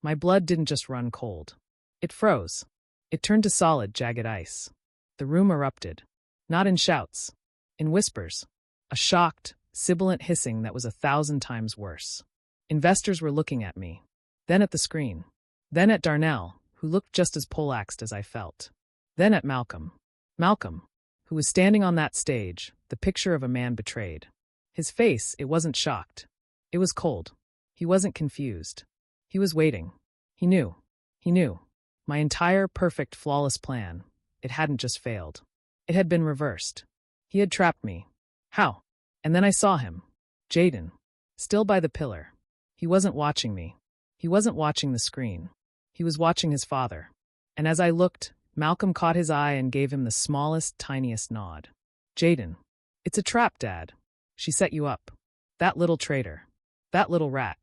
A: My blood didn't just run cold. It froze. It turned to solid, jagged ice. The room erupted. Not in shouts. In whispers. A shocked, sibilant hissing that was 1,000 times worse. Investors were looking at me. Then at the screen. Then at Darnell, who looked just as poleaxed as I felt. Then at Malcolm. Malcolm, who was standing on that stage, the picture of a man betrayed. His face, it wasn't shocked. It was cold. He wasn't confused. He was waiting. He knew. He knew. My entire perfect, flawless plan, it hadn't just failed. It had been reversed. He had trapped me. How? And then I saw him. Jaden. Still by the pillar. He wasn't watching me. He wasn't watching the screen. He was watching his father. And as I looked, Malcolm caught his eye and gave him the smallest, tiniest nod. Jaden. It's a trap, Dad. She set you up. That little traitor. That little rat.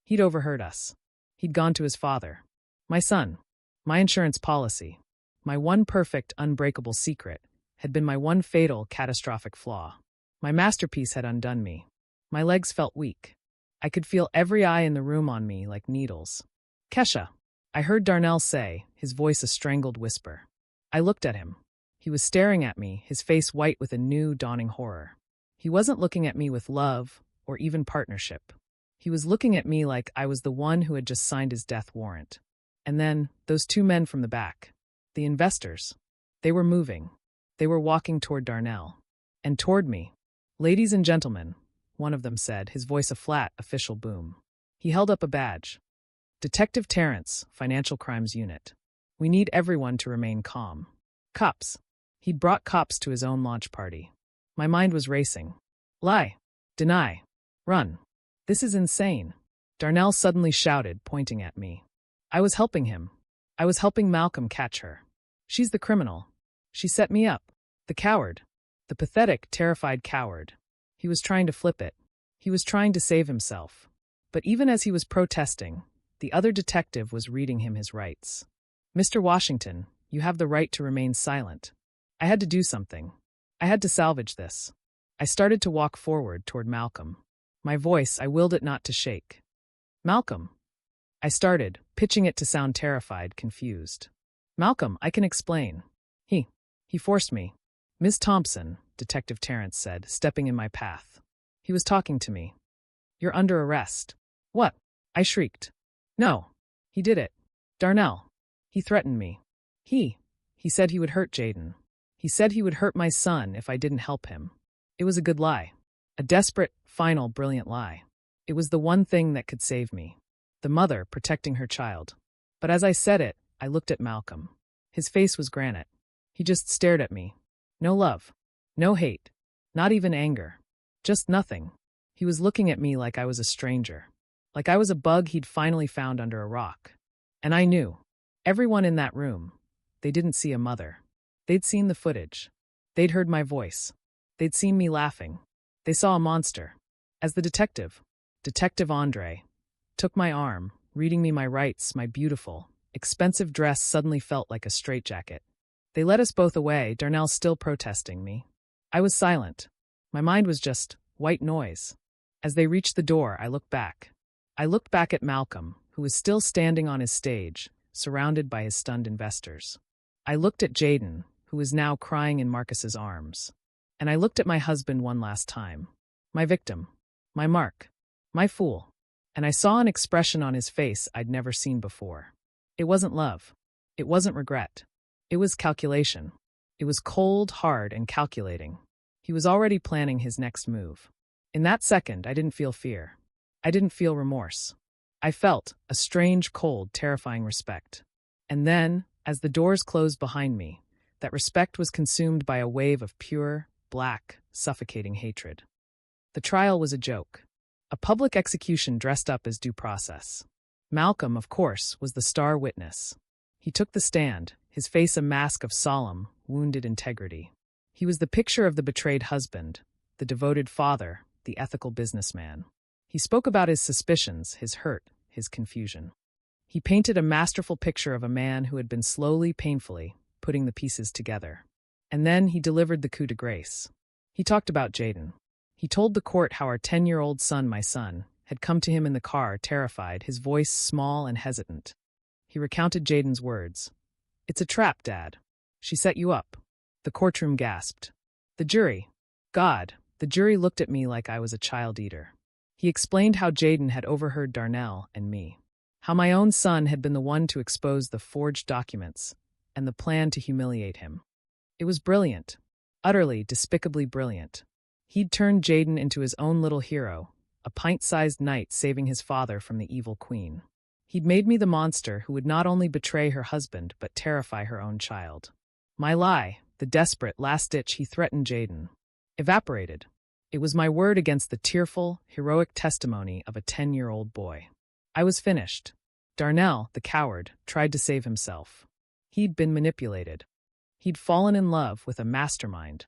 A: He'd overheard us. He'd gone to his father. My son. My insurance policy. My one perfect, unbreakable secret had been my one fatal, catastrophic flaw. My masterpiece had undone me. My legs felt weak. I could feel every eye in the room on me like needles. Kesha. I heard Darnell say, his voice a strangled whisper. I looked at him. He was staring at me, his face white with a new, dawning horror. He wasn't looking at me with love or even partnership. He was looking at me like I was the one who had just signed his death warrant. And then, those two men from the back. The investors. They were moving. They were walking toward Darnell. And toward me. Ladies and gentlemen, one of them said, his voice a flat, official boom. He held up a badge. Detective Terrence, Financial Crimes Unit. We need everyone to remain calm. Cops. He'd brought cops to his own launch party. My mind was racing. Lie. Deny. Run. This is insane. Darnell suddenly shouted, pointing at me. I was helping him. I was helping Malcolm catch her. She's the criminal. She set me up. The coward. The pathetic, terrified coward. He was trying to flip it. He was trying to save himself. But even as he was protesting, the other detective was reading him his rights. Mr. Washington, you have the right to remain silent. I had to do something. I had to salvage this. I started to walk forward toward Malcolm. My voice, I willed it not to shake. Malcolm. I started, pitching it to sound terrified, confused. Malcolm, I can explain. He forced me. Miss Thompson, Detective Terrence said, stepping in my path. He was talking to me. You're under arrest. What? I shrieked. No. He did it. Darnell. He threatened me. He said he would hurt Jaden. He said he would hurt my son if I didn't help him. It was a good lie. A desperate, final, brilliant lie. It was the one thing that could save me. The mother protecting her child. But as I said it, I looked at Malcolm. His face was granite. He just stared at me. No love. No hate. Not even anger. Just nothing. He was looking at me like I was a stranger. Like I was a bug he'd finally found under a rock. And I knew. Everyone in that room. They didn't see a mother. They'd seen the footage. They'd heard my voice. They'd seen me laughing. They saw a monster. As the detective, Detective Andre, took my arm, reading me my rights, my beautiful, expensive dress suddenly felt like a straitjacket. They led us both away, Darnell still protesting me. I was silent. My mind was just white noise. As they reached the door, I looked back. I looked back at Malcolm, who was still standing on his stage, surrounded by his stunned investors. I looked at Jaden, who was now crying in Marcus's arms. And I looked at my husband one last time. My victim. My mark. My fool. And I saw an expression on his face I'd never seen before. It wasn't love. It wasn't regret. It was calculation. It was cold, hard, and calculating. He was already planning his next move. In that second, I didn't feel fear. I didn't feel remorse. I felt a strange, cold, terrifying respect. And then, as the doors closed behind me, that respect was consumed by a wave of pure, black, suffocating hatred. The trial was a joke. A public execution dressed up as due process. Malcolm, of course, was the star witness. He took the stand, his face a mask of solemn, wounded integrity. He was the picture of the betrayed husband, the devoted father, the ethical businessman. He spoke about his suspicions, his hurt, his confusion. He painted a masterful picture of a man who had been slowly, painfully, putting the pieces together. And then he delivered the coup de grace. He talked about Jaden. He told the court how our 10-year-old son, my son, had come to him in the car, terrified, his voice small and hesitant. He recounted Jaden's words. "It's a trap, Dad. She set you up." The courtroom gasped. The jury. God, the jury looked at me like I was a child eater. He explained how Jaden had overheard Darnell and me. How my own son had been the one to expose the forged documents and the plan to humiliate him. It was brilliant. Utterly, despicably brilliant. He'd turned Jaden into his own little hero, a pint-sized knight saving his father from the evil queen. He'd made me the monster who would not only betray her husband but terrify her own child. My lie, the desperate last-ditch he threatened Jaden, evaporated. It was my word against the tearful, heroic testimony of a 10-year-old boy. I was finished. Darnell, the coward, tried to save himself. He'd been manipulated. He'd fallen in love with a mastermind.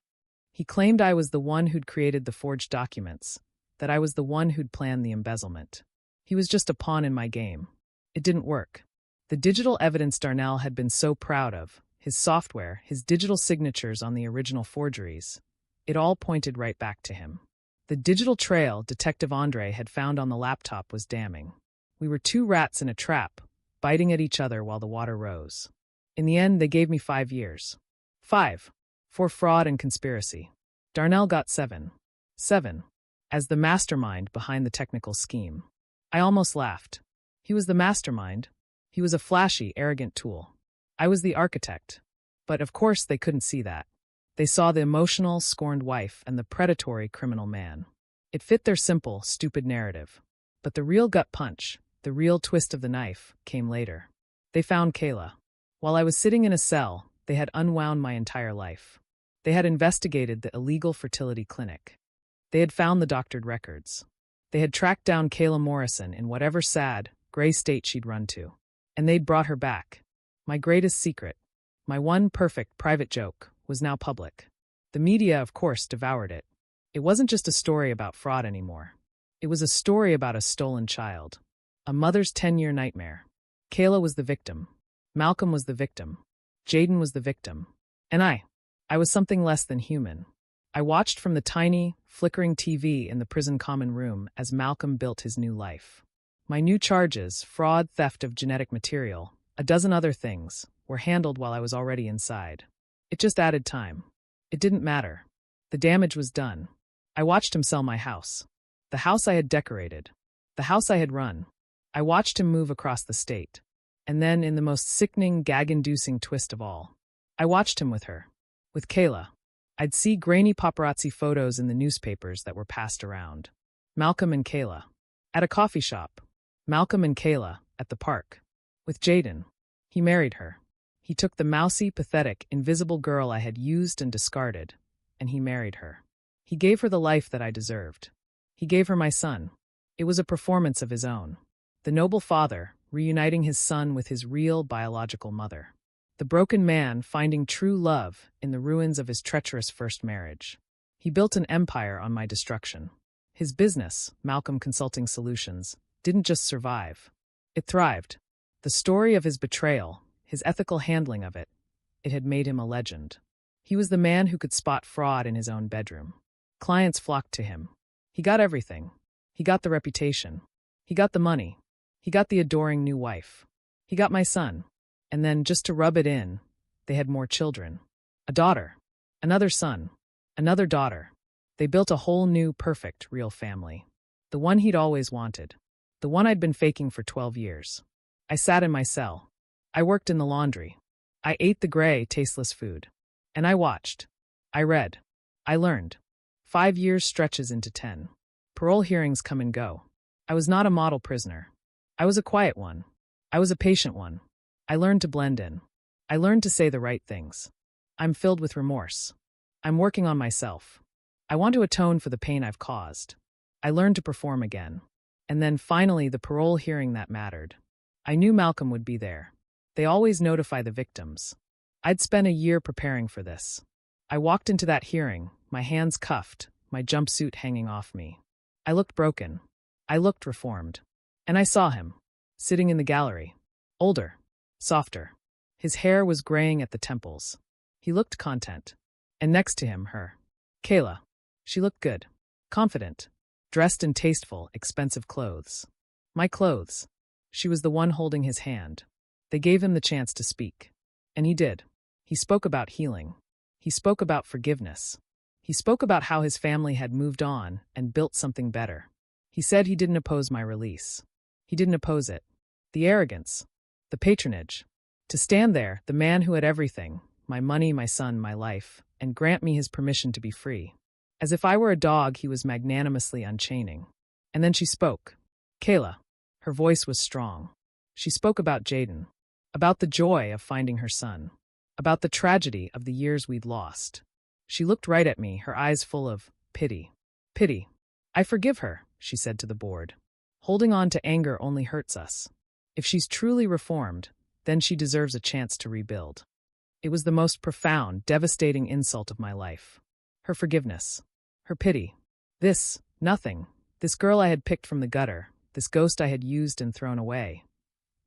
A: He claimed I was the one who'd created the forged documents, that I was the one who'd planned the embezzlement. He was just a pawn in my game. It didn't work. The digital evidence Darnell had been so proud of, his software, his digital signatures on the original forgeries, it all pointed right back to him. The digital trail Detective Andre had found on the laptop was damning. We were two rats in a trap, biting at each other while the water rose. In the end, they gave me 5 years. 5. For fraud and conspiracy. Darnell got 7. 7. As the mastermind behind the technical scheme. I almost laughed. He was the mastermind. He was a flashy, arrogant tool. I was the architect. But of course they couldn't see that. They saw the emotional, scorned wife and the predatory criminal man. It fit their simple, stupid narrative. But the real gut punch, the real twist of the knife, came later. They found Kayla. While I was sitting in a cell, they had unwound my entire life. They had investigated the illegal fertility clinic. They had found the doctored records. They had tracked down Kayla Morrison in whatever sad, gray state she'd run to. And they'd brought her back. My greatest secret, my one perfect private joke, was now public. The media, of course, devoured it. It wasn't just a story about fraud anymore. It was a story about a stolen child. A mother's 10-year nightmare. Kayla was the victim. Malcolm was the victim. Jaden was the victim. And I was something less than human. I watched from the tiny, flickering TV in the prison common room as Malcolm built his new life. My new charges, fraud, theft of genetic material, a dozen other things, were handled while I was already inside. It just added time. It didn't matter. The damage was done. I watched him sell my house. The house I had decorated. The house I had run. I watched him move across the state. And then, in the most sickening, gag-inducing twist of all, I watched him with her. With Kayla. I'd see grainy paparazzi photos in the newspapers that were passed around. Malcolm and Kayla. At a coffee shop. Malcolm and Kayla, at the park. With Jaden. He married her. He took the mousy, pathetic, invisible girl I had used and discarded, and he married her. He gave her the life that I deserved. He gave her my son. It was a performance of his own. The noble father, reuniting his son with his real biological mother. The broken man finding true love in the ruins of his treacherous first marriage. He built an empire on my destruction. His business, Malcolm Consulting Solutions, didn't just survive. It thrived. The story of his betrayal, his ethical handling of it, it had made him a legend. He was the man who could spot fraud in his own bedroom. Clients flocked to him. He got everything. He got the reputation. He got the money. He got the adoring new wife. He got my son. And then, just to rub it in, they had more children. A daughter. Another son. Another daughter. They built a whole new, perfect, real family. The one he'd always wanted. The one I'd been faking for 12 years. I sat in my cell. I worked in the laundry. I ate the gray, tasteless food. And I watched. I read. I learned. 5 years stretches into 10. Parole hearings come and go. I was not a model prisoner. I was a quiet one. I was a patient one. I learned to blend in. I learned to say the right things. I'm filled with remorse. I'm working on myself. I want to atone for the pain I've caused. I learned to perform again. And then finally the parole hearing that mattered. I knew Malcolm would be there. They always notify the victims. I'd spent a year preparing for this. I walked into that hearing, my hands cuffed, my jumpsuit hanging off me. I looked broken. I looked reformed. And I saw him, sitting in the gallery. Older. Softer. His hair was graying at the temples. He looked content. And next to him, her. Kayla. She looked good. Confident. Dressed in tasteful, expensive clothes. My clothes. She was the one holding his hand. They gave him the chance to speak. And he did. He spoke about healing. He spoke about forgiveness. He spoke about how his family had moved on and built something better. He said he didn't oppose my release. He didn't oppose it. The arrogance. The patronage. To stand there, the man who had everything, my money, my son, my life, and grant me his permission to be free. As if I were a dog he was magnanimously unchaining. And then she spoke. Kayla. Her voice was strong. She spoke about Jaden. About the joy of finding her son. About the tragedy of the years we'd lost. She looked right at me, her eyes full of pity. Pity. I forgive her, she said to the board. Holding on to anger only hurts us. If she's truly reformed, then she deserves a chance to rebuild. It was the most profound, devastating insult of my life. Her forgiveness. Her pity. Nothing. This girl I had picked from the gutter, this ghost I had used and thrown away,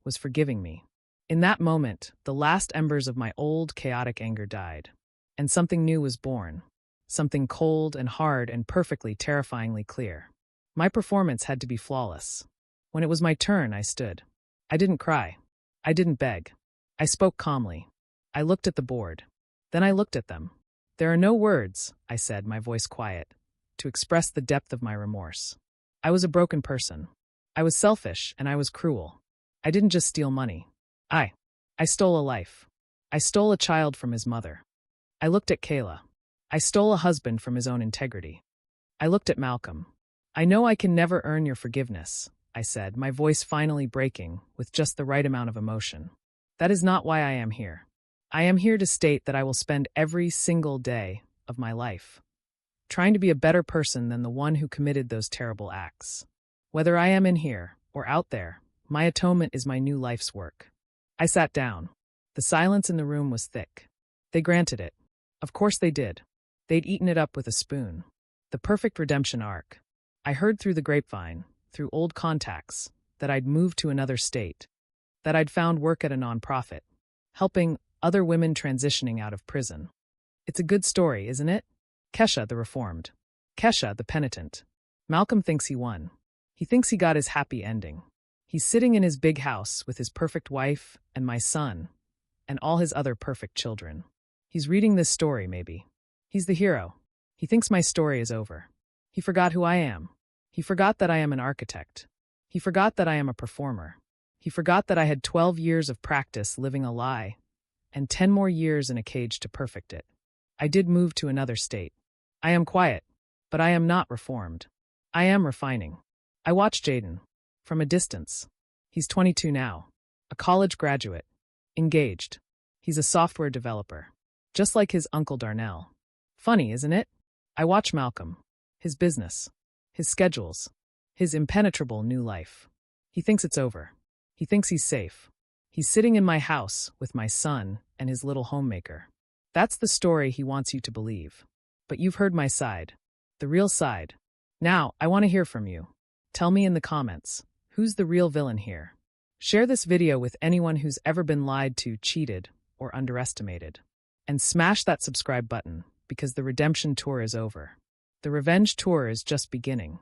A: was forgiving me. In that moment, the last embers of my old, chaotic anger died. And something new was born. Something cold and hard and perfectly, terrifyingly clear. My performance had to be flawless. When it was my turn, I stood. I didn't cry. I didn't beg. I spoke calmly. I looked at the board. Then I looked at them. There are no words, I said, my voice quiet, to express the depth of my remorse. I was a broken person. I was selfish and I was cruel. I didn't just steal money. I stole a life. I stole a child from his mother. I looked at Kayla. I stole a husband from his own integrity. I looked at Malcolm. I know I can never earn your forgiveness, I said, my voice finally breaking with just the right amount of emotion. That is not why I am here. I am here to state that I will spend every single day of my life trying to be a better person than the one who committed those terrible acts. Whether I am in here or out there, my atonement is my new life's work. I sat down. The silence in the room was thick. They granted it. Of course they did. They'd eaten it up with a spoon. The perfect redemption arc. I heard through the grapevine, through old contacts, that I'd moved to another state, that I'd found work at a nonprofit, helping other women transitioning out of prison. It's a good story, isn't it? Kesha, the reformed. Kesha, the penitent. Malcolm thinks he won. He thinks he got his happy ending. He's sitting in his big house with his perfect wife and my son and all his other perfect children. He's reading this story, maybe. He's the hero. He thinks my story is over. He forgot who I am. He forgot that I am an architect. He forgot that I am a performer. He forgot that I had 12 years of practice living a lie and 10 more years in a cage to perfect it. I did move to another state. I am quiet, but I am not reformed. I am refining. I watch Jaden. From a distance. He's 22 now. A college graduate. Engaged. He's a software developer. Just like his uncle Darnell. Funny, isn't it? I watch Malcolm. His business. His schedules. His impenetrable new life. He thinks it's over. He thinks he's safe. He's sitting in my house with my son and his little homemaker. That's the story he wants you to believe. But you've heard my side. The real side. Now, I want to hear from you. Tell me in the comments. Who's the real villain here? Share this video with anyone who's ever been lied to, cheated, or underestimated. And smash that subscribe button, because the redemption tour is over. The revenge tour is just beginning.